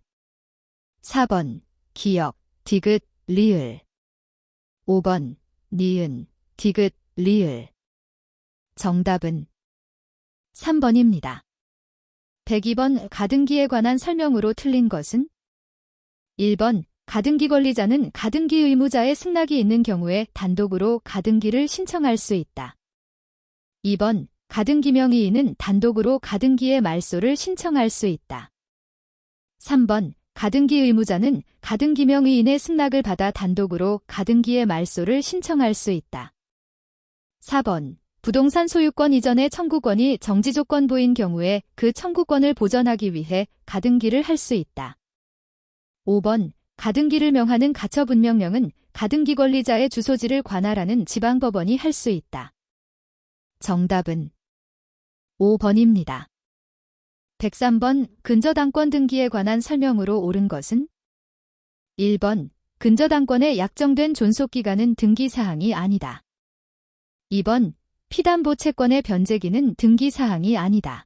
S1: 4번. 기역, 디귿, 리을 5번. 니은, 디귿, 리을 정답은 3번입니다. 102번 가등기에 관한 설명으로 틀린 것은 1번. 가등기 권리자는 가등기 의무자의 승낙이 있는 경우에 단독으로 가등기를 신청할 수 있다. 2번. 가등기 명의인은 단독으로 가등기의 말소를 신청할 수 있다. 3번. 가등기 의무자는 가등기 명의인의 승낙을 받아 단독으로 가등기의 말소를 신청할 수 있다. 4번. 부동산 소유권 이전의 청구권이 정지조건부인 경우에 그 청구권을 보전하기 위해 가등기를 할 수 있다. 5번. 가등기를 명하는 가처분명령은 가등기 권리자의 주소지를 관할하는 지방법원이 할 수 있다. 정답은 5번입니다. 103번 근저당권 등기에 관한 설명으로 옳은 것은 1번. 근저당권의 약정된 존속기간은 등기사항이 아니다. 2번. 피담보 채권의 변제기는 등기사항이 아니다.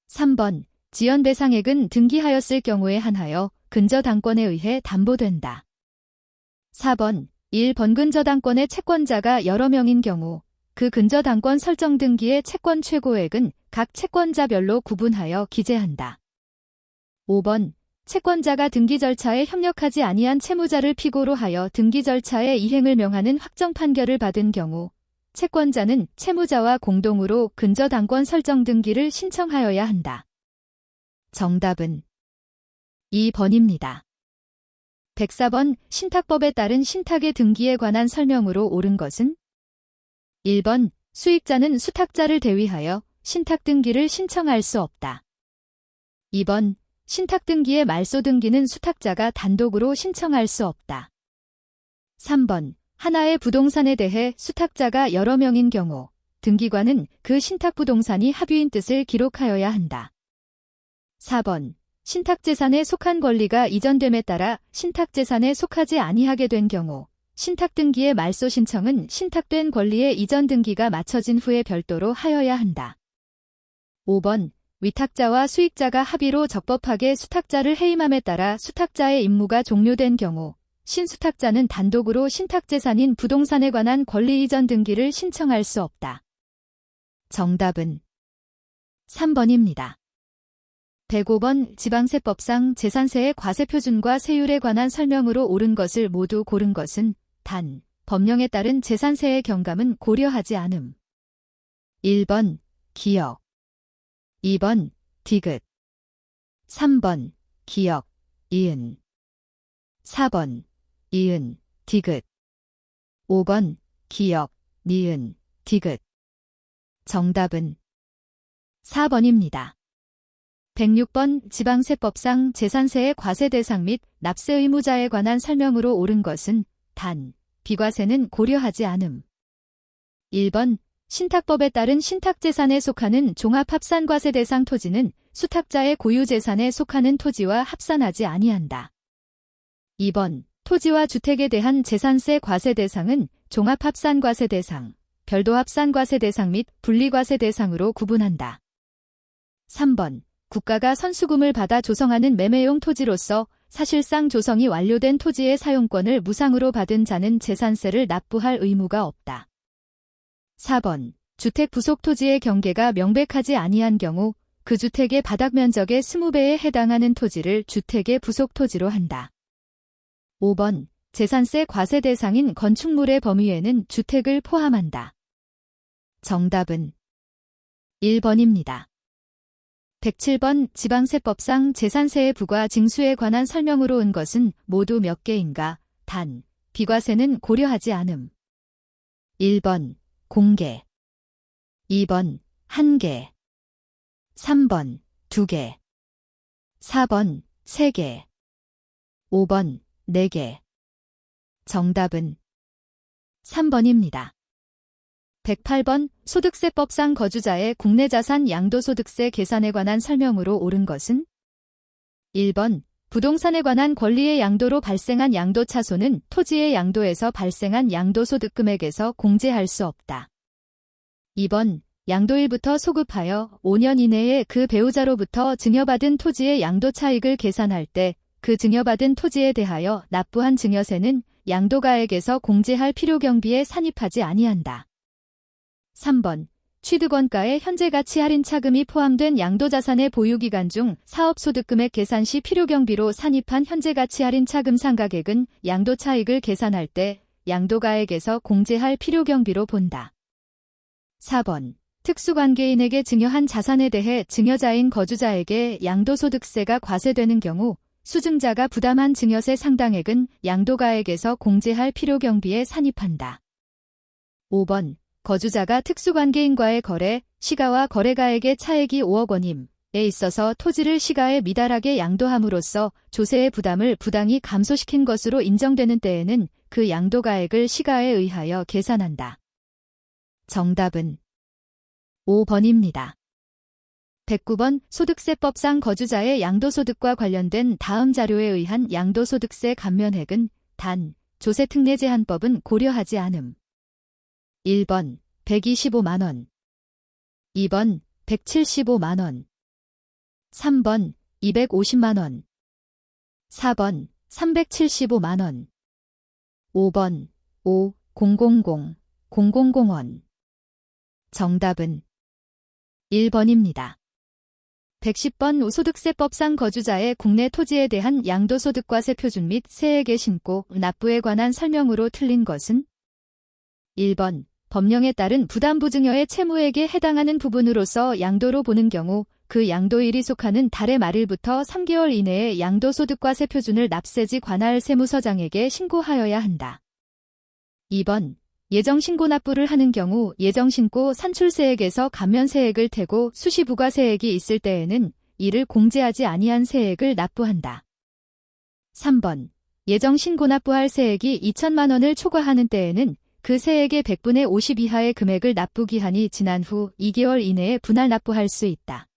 S1: 3번. 지연배상액은 등기하였을 경우에 한하여 근저당권에 의해 담보된다. 4번. 1. 번근저당권의 채권자가 여러 명인 경우 그 근저당권 설정 등기의 채권 최고액은 각 채권자별로 구분하여 기재한다. 5번. 채권자가 등기 절차에 협력하지 아니한 채무자를 피고로 하여 등기 절차의 이행을 명하는 확정 판결을 받은 경우 채권자는 채무자와 공동으로 근저당권 설정 등기를 신청하여야 한다. 정답은 2번입니다. 104번 신탁법에 따른 신탁의 등기에 관한 설명으로 옳은 것은 1번. 수익자는 수탁자를 대위하여 신탁 등기를 신청할 수 없다. 2번. 신탁 등기의 말소 등기는 수탁자가 단독으로 신청할 수 없다. 3번. 하나의 부동산에 대해 수탁자가 여러 명인 경우 등기관은 그 신탁 부동산이 합유인 뜻을 기록하여야 한다. 4번. 신탁재산에 속한 권리가 이전됨에 따라 신탁재산에 속하지 아니하게 된 경우 신탁등기의 말소 신청은 신탁된 권리의 이전 등기가 마쳐진 후에 별도로 하여야 한다. 5번. 위탁자와 수익자가 합의로 적법하게 수탁자를 해임함에 따라 수탁자의 임무가 종료된 경우 신수탁자는 단독으로 신탁재산인 부동산에 관한 권리 이전 등기를 신청할 수 없다. 정답은 3번입니다. 105번 지방세법상 재산세의 과세표준과 세율에 관한 설명으로 옳은 것을 모두 고른 것은 단, 법령에 따른 재산세의 경감은 고려하지 않음. 1번, 기역 2번, 디귿 3번, 기역, 이은 4번, 이은, 디귿 5번, 기역, 니은, 디귿 정답은 4번입니다. 106번 지방세법상 재산세의 과세 대상 및 납세 의무자에 관한 설명으로 옳은 것은 단, 비과세는 고려하지 않음. 1번 신탁법에 따른 신탁재산에 속하는 종합합산과세 대상 토지는 수탁자의 고유재산에 속하는 토지와 합산하지 아니한다. 2번 토지와 주택에 대한 재산세 과세 대상은 종합합산과세 대상, 별도합산과세 대상 및 분리과세 대상으로 구분한다. 3번 국가가 선수금을 받아 조성하는 매매용 토지로서 사실상 조성이 완료된 토지의 사용권을 무상으로 받은 자는 재산세를 납부할 의무가 없다. 4번 주택 부속 토지의 경계가 명백하지 아니한 경우 그 주택의 바닥 면적의 20배에 해당하는 토지를 주택의 부속 토지로 한다. 5번 재산세 과세 대상인 건축물의 범위에는 주택을 포함한다. 정답은 1번입니다. 107번 지방세법상 재산세의 부과 징수에 관한 설명으로 은 것은 모두 몇 개인가? 단, 비과세는 고려하지 않음. 1번 공개, 2번 1개, 3번 2개, 4번 3개, 5번 4개. 정답은 3번입니다. 108번 소득세법상 거주자의 국내 자산 양도소득세 계산에 관한 설명으로 옳은 것은 1번 부동산에 관한 권리의 양도로 발생한 양도차손은 토지의 양도에서 발생한 양도소득 금액에서 공제할 수 없다. 2번 양도일부터 소급하여 5년 이내에 그 배우자로부터 증여받은 토지의 양도차익을 계산할 때 그 증여받은 토지에 대하여 납부한 증여세는 양도가액에서 공제할 필요경비에 산입하지 아니한다. 3번 취득원가의 현재가치 할인 차금이 포함된 양도자산의 보유기간 중 사업소득금액 계산 시 필요경비로 산입한 현재가치 할인 차금 상가액은 양도차익을 계산할 때 양도가액에서 공제할 필요경비로 본다. 4번 특수관계인에게 증여한 자산에 대해 증여자인 거주자에게 양도소득세가 과세되는 경우 수증자가 부담한 증여세 상당액은 양도가액에서 공제할 필요경비에 산입한다. 5번 거주자가 특수관계인과의 거래, 시가와 거래가액의 차액이 5억 원임에 있어서 토지를 시가에 미달하게 양도함으로써 조세의 부담을 부당히 감소시킨 것으로 인정되는 때에는 그 양도가액을 시가에 의하여 계산한다. 정답은 5번입니다. 109번 소득세법상 거주자의 양도소득과 관련된 다음 자료에 의한 양도소득세 감면액은 단, 조세특례제한법은 고려하지 않음. 1번 125만원, 2번 175만원, 3번 250만원, 4번 375만원, 5번 000원. 정답은 1번입니다. 110번 소득세법상 거주자의 국내 토지에 대한 양도소득과세 표준 및 세액의 신고, 납부에 관한 설명으로 틀린 것은 1번 법령에 따른 부담부증여의 채무액에 해당하는 부분으로서 양도로 보는 경우 그 양도일이 속하는 달의 말일부터 3개월 이내에 양도소득과세 표준을 납세지 관할 세무서장에게 신고하여야 한다. 2번 예정신고 납부를 하는 경우 예정신고 산출세액에서 감면세액을 떼고 수시부가세액이 있을 때에는 이를 공제하지 아니한 세액을 납부한다. 3번 예정신고 납부할 세액이 2천만 원을 초과하는 때에는 그 세액의 100분의 50 이하의 금액을 납부기한이 지난 후 2개월 이내에 분할 납부할 수 있다.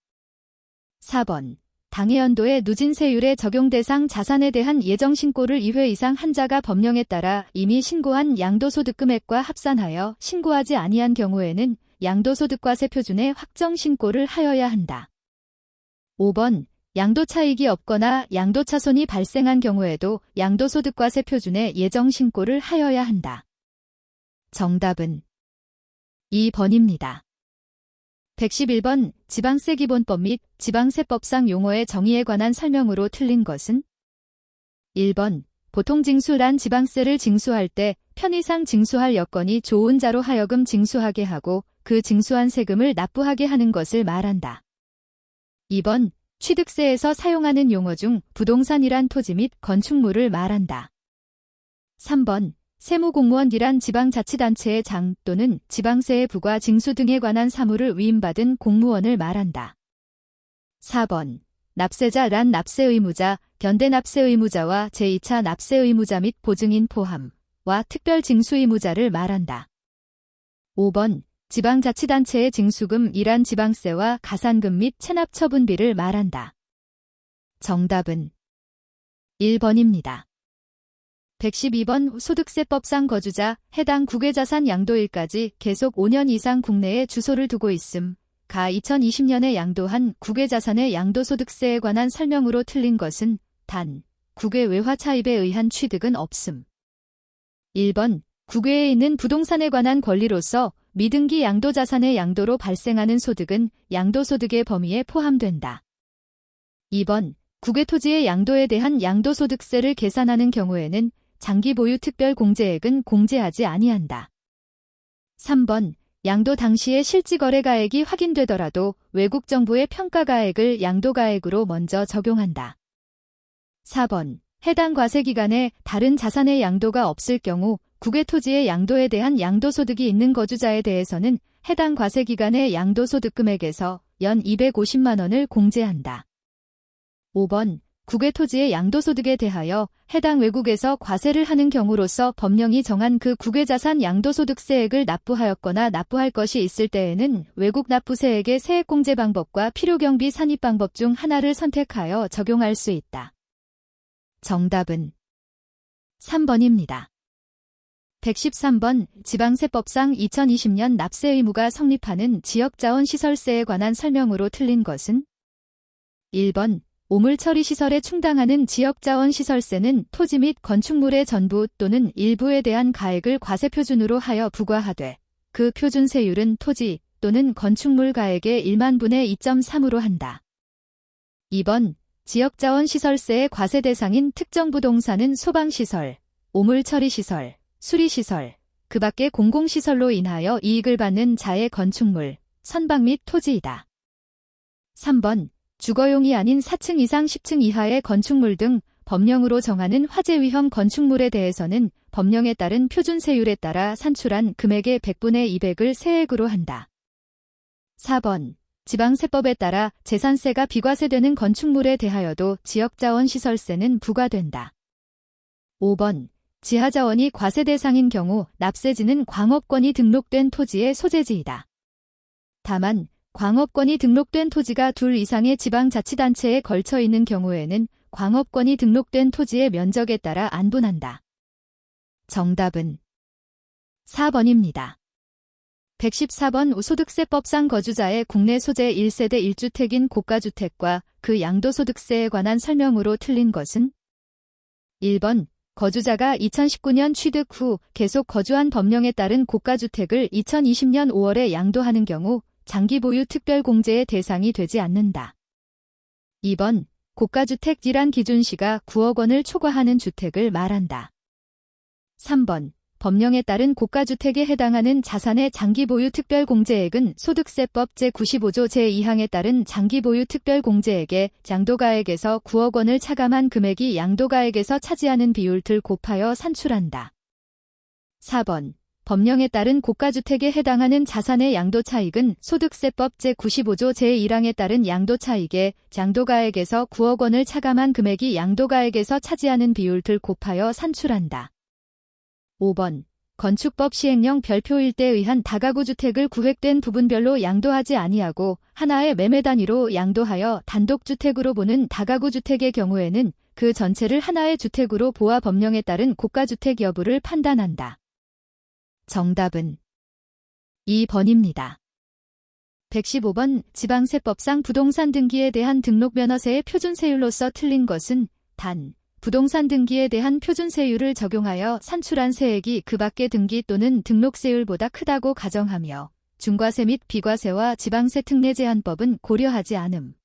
S1: 4번 당해연도의 누진세율의 적용 대상 자산에 대한 예정신고를 2회 이상 한 자가 법령에 따라 이미 신고한 양도소득금액과 합산하여 신고하지 아니한 경우에는 양도소득과세 표준의 확정신고를 하여야 한다. 5번 양도차익이 없거나 양도차손이 발생한 경우에도 양도소득과세 표준의 예정신고를 하여야 한다. 정답은 2번입니다. 111번 지방세 기본법 및 지방세법상 용어의 정의에 관한 설명으로 틀린 것은 1번 보통징수란 지방세를 징수할 때 편의상 징수할 여건이 좋은 자로 하여금 징수하게 하고 그 징수한 세금을 납부하게 하는 것을 말한다. 2번 취득세에서 사용하는 용어 중 부동산이란 토지 및 건축물을 말한다. 3번 세무공무원이란 지방자치단체의 장 또는 지방세의 부과 징수 등에 관한 사무를 위임받은 공무원을 말한다. 4번 납세자란 납세의무자, 견대납세의무자와 제2차 납세의무자 및 보증인 포함과 특별징수의무자를 말한다. 5번 지방자치단체의 징수금이란 지방세와 가산금 및 체납처분비를 말한다. 정답은 1번입니다. 112번 소득세법상 거주자, 해당 국외자산 양도일까지 계속 5년 이상 국내에 주소를 두고 있음. 가 2020년에 양도한 국외자산의 양도소득세에 관한 설명으로 틀린 것은 단, 국외 외화 차입에 의한 취득은 없음. 1번 국외에 있는 부동산에 관한 권리로서 미등기 양도자산의 양도로 발생하는 소득은 양도소득의 범위에 포함된다. 2번, 국외토지의 양도에 대한 양도소득세를 계산하는 경우에는 장기보유 특별공제액은 공제하지 아니한다. 3번, 양도 당시의 실지거래가액이 확인되더라도 외국 정부의 평가가액을 양도가액으로 먼저 적용한다. 4번, 해당 과세기간에 다른 자산의 양도가 없을 경우 국외토지의 양도에 대한 양도소득이 있는 거주자에 대해서는 해당 과세기간의 양도소득금액에서 연 250만 원을 공제한다. 5번, 국외토지의 양도소득에 대하여 해당 외국에서 과세를 하는 경우로서 법령이 정한 그 국외자산 양도소득세액을 납부하였거나 납부할 것이 있을 때에는 외국 납부세액의 세액공제 방법과 필요경비 산입 방법 중 하나를 선택하여 적용할 수 있다. 정답은 3번입니다. 113번 지방세법상 2020년 납세 의무가 성립하는 지역자원시설세에 관한 설명으로 틀린 것은 1번 오물처리시설에 충당하는 지역자원시설세는 토지 및 건축물의 전부 또는 일부에 대한 가액을 과세표준으로 하여 부과하되 그 표준세율은 토지 또는 건축물 가액의 1만분의 2.3으로 한다. 2번 지역자원시설세의 과세 대상인 특정 부동산은 소방시설, 오물처리시설, 수리시설, 그 밖의 공공시설로 인하여 이익을 받는 자의 건축물, 선박 및 토지이다. 3번 주거용이 아닌 4층 이상 10층 이하의 건축물 등 법령으로 정하는 화재 위험 건축물에 대해서는 법령에 따른 표준세율에 따라 산출한 금액의 100분의 200을 세액으로 한다. 4번 지방세법에 따라 재산세가 비과세되는 건축물에 대하여도 지역자원시설세는 부과된다. 5번 지하자원이 과세 대상인 경우 납세지는 광업권이 등록된 토지의 소재지이다. 다만 광업권이 등록된 토지가 둘 이상의 지방자치단체에 걸쳐 있는 경우에는 광업권이 등록된 토지의 면적에 따라 안분한다. 정답은 4번입니다. 114번 소득세법상 거주자의 국내 소재 1세대 1주택인 고가주택과 그 양도소득세에 관한 설명으로 틀린 것은 1번 거주자가 2019년 취득 후 계속 거주한 법령에 따른 고가주택을 2020년 5월에 양도하는 경우 장기보유 특별공제의 대상이 되지 않는다. 2번 고가주택 질환 기준시가 9억 원을 초과하는 주택을 말한다. 3번 법령에 따른 고가주택에 해당하는 자산의 장기보유 특별공제액은 소득세법 제95조 제2항에 따른 장기보유 특별공제액의 양도가액에서 9억 원을 차감한 금액이 양도가액에서 차지하는 비율을 곱하여 산출한다. 4번 법령에 따른 고가주택에 해당하는 자산의 양도차익은 소득세법 제95조 제1항에 따른 양도차익의 양도가액에서 9억 원을 차감한 금액이 양도가액에서 차지하는 비율을 곱하여 산출한다. 5번 건축법 시행령 별표 1대에 의한 다가구 주택을 구획된 부분별로 양도하지 아니하고 하나의 매매 단위로 양도하여 단독주택으로 보는 다가구 주택의 경우에는 그 전체를 하나의 주택으로 보아 법령에 따른 고가주택 여부를 판단한다. 정답은 2번입니다. 115번 지방세법상 부동산 등기에 대한 등록면허세의 표준세율로서 틀린 것은 단 부동산 등기에 대한 표준세율을 적용하여 산출한 세액이 그 밖의 등기 또는 등록세율보다 크다고 가정하며 중과세 및 비과세와 지방세 특례 제한법은 고려하지 않음.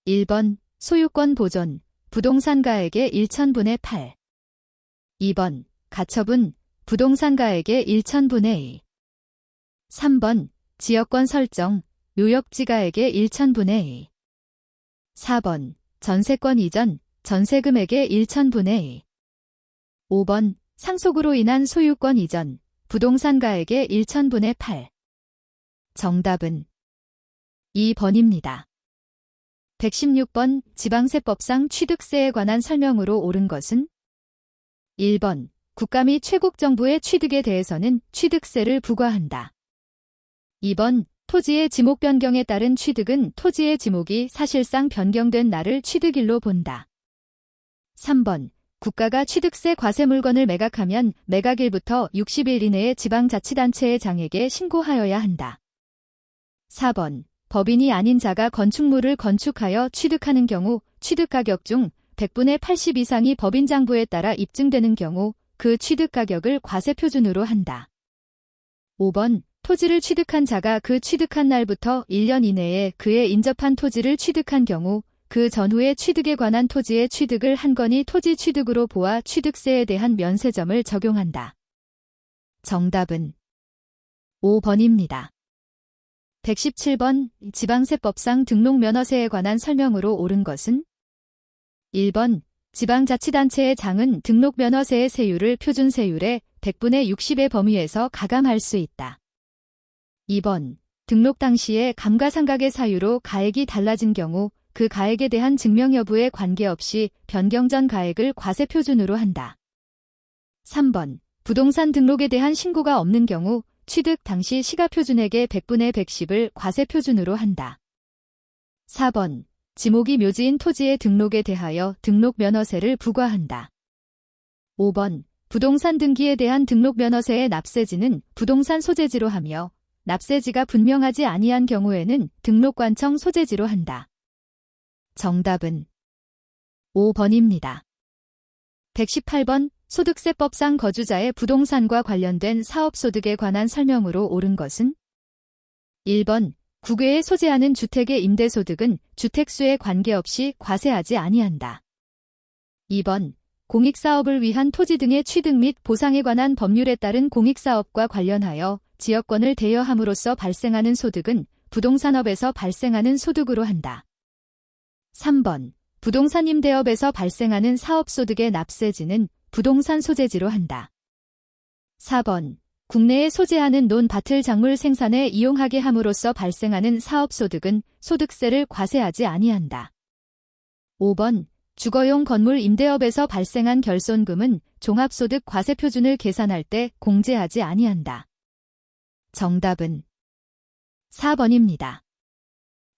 S1: 1번 소유권 보존 부동산 가액의 1,000분의 8 2번 가처분 부동산 가액의 1,000분의 2 3번 지역권 설정 묘역지 가액의 1,000분의 2 4번 전세권 이전 전세금액의 1,000분의 2 5번 상속으로 인한 소유권 이전 부동산 가액의 1,000분의 8 정답은 2번입니다. 116번 지방세법상 취득세에 관한 설명으로 옳은 것은 1번 국가 및 최국 정부의 취득에 대해서는 취득세를 부과한다. 2번 토지의 지목 변경에 따른 취득은 토지의 지목이 사실상 변경된 날을 취득일로 본다. 3번 국가가 취득세 과세 물건을 매각하면 매각일부터 60일 이내에 지방자치단체의 장에게 신고하여야 한다. 4번 법인이 아닌 자가 건축물을 건축하여 취득하는 경우 취득가격 중 100분의 80 이상이 법인장부에 따라 입증되는 경우 그 취득가격을 과세표준으로 한다. 5번 토지를 취득한 자가 그 취득한 날부터 1년 이내에 그의 인접한 토지를 취득한 경우 그 전후의 취득에 관한 토지의 취득을 한 건이 토지 취득으로 보아 취득세에 대한 면세점을 적용한다. 정답은 5번입니다. 117번 지방세법상 등록면허세에 관한 설명으로 옳은 것은 1번 지방자치단체의 장은 등록면허세의 세율을 표준세율의 100분의 60의 범위에서 가감할 수 있다. 2번 등록 당시에 감가상각의 사유로 가액이 달라진 경우 그 가액에 대한 증명 여부에 관계없이 변경 전 가액을 과세표준으로 한다. 3번 부동산 등록에 대한 신고가 없는 경우 취득 당시 시가표준액의 100분의 110을 과세표준으로 한다. 4번 지목이 묘지인 토지의 등록에 대하여 등록면허세를 부과한다. 5번 부동산 등기에 대한 등록면허세의 납세지는 부동산 소재지로 하며 납세지가 분명하지 아니한 경우에는 등록관청 소재지로 한다. 정답은 5번입니다. 118번 소득세법상 거주자의 부동산과 관련된 사업소득에 관한 설명으로 옳은 것은 1번 국외에 소재하는 주택의 임대소득은 주택수에 관계없이 과세하지 아니한다. 2번 공익사업을 위한 토지 등의 취득 및 보상에 관한 법률에 따른 공익사업과 관련하여 지역권을 대여함으로써 발생하는 소득은 부동산업에서 발생하는 소득으로 한다. 3번 부동산 임대업에서 발생하는 사업소득의 납세지는 부동산 소재지로 한다. 4번 국내에 소재하는 논밭을 작물 생산에 이용하게 함으로써 발생하는 사업소득은 소득세를 과세하지 아니한다. 5번 주거용 건물 임대업에서 발생한 결손금은 종합소득 과세표준을 계산할 때 공제하지 아니한다. 정답은 4번입니다.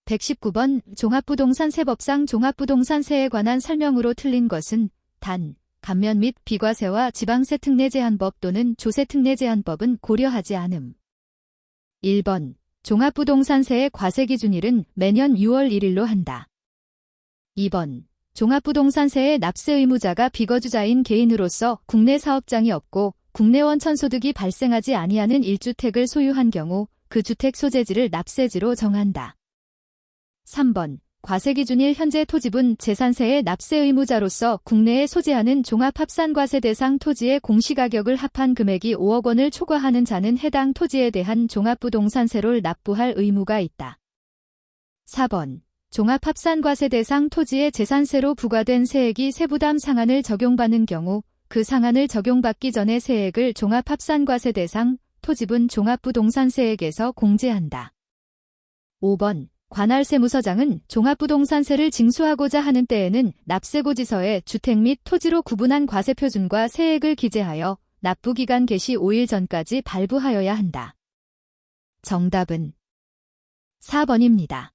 S1: 119번 종합부동산세법상 종합부동산세에 관한 설명으로 틀린 것은 단, 감면 및 비과세와 지방세 특례 제한법 또는 조세 특례 제한법은 고려하지 않음. 1번 종합부동산세의 과세기준일은 매년 6월 1일로 한다. 2번 종합부동산세의 납세 의무자가 비거주자인 개인으로서 국내 사업장이 없고 국내 원천소득이 발생하지 아니하는 1주택을 소유한 경우 그 주택 소재지를 납세지로 정한다. 3번 과세기준일 현재 토지분 재산세의 납세 의무자로서 국내에 소재하는 종합합산과세 대상 토지의 공시가격을 합한 금액이 5억 원을 초과하는 자는 해당 토지에 대한 종합부동산세를 납부할 의무가 있다. 4번 종합합산과세 대상 토지의 재산세로 부과된 세액이 세부담 상한을 적용받는 경우 그 상한을 적용받기 전에 세액을 종합합산과세 대상 토지분 종합부동산세액에서 공제한다. 5번 관할세무서장은 종합부동산세를 징수하고자 하는 때에는 납세고지서에 주택 및 토지로 구분한 과세표준과 세액을 기재하여 납부기간 개시 5일 전까지 발부하여야 한다. 정답은 4번입니다.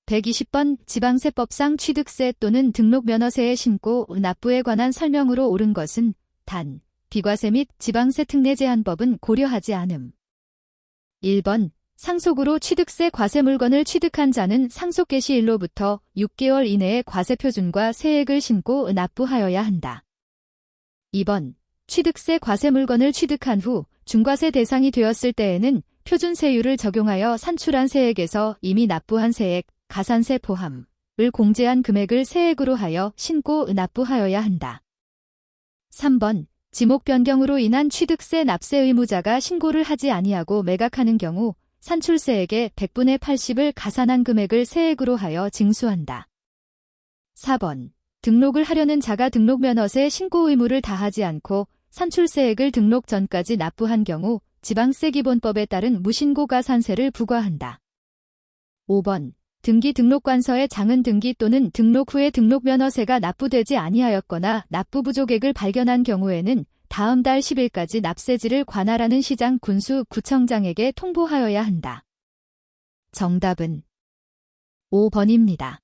S1: 120번 지방세법상 취득세 또는 등록면허세의 신고, 납부에 관한 설명으로 옳은 것은 단, 비과세 및 지방세 특례 제한법은 고려하지 않음. 1번 상속으로 취득세 과세 물건을 취득한 자는 상속 개시일로부터 6개월 이내에 과세표준과 세액을 신고 납부하여야 한다. 2번 취득세 과세 물건을 취득한 후 중과세 대상이 되었을 때에는 표준세율을 적용하여 산출한 세액에서 이미 납부한 세액, 가산세 포함을 공제한 금액을 세액으로 하여 신고 납부하여야 한다. 3번 지목 변경으로 인한 취득세 납세 의무자가 신고를 하지 아니하고 매각하는 경우 산출세액의 100분의 80을 가산한 금액을 세액으로 하여 징수한다. 4번 등록을 하려는 자가 등록면허세 신고 의무를 다하지 않고 산출세액을 등록 전까지 납부한 경우 지방세기본법에 따른 무신고 가산세를 부과한다. 5번 등기 등록관서의 장은 등기 또는 등록 후에 등록면허세가 납부되지 아니하였거나 납부 부족액을 발견한 경우에는 다음 달 10일까지 납세지를 관할하는 시장 군수 구청장에게 통보하여야 한다. 정답은 5번입니다.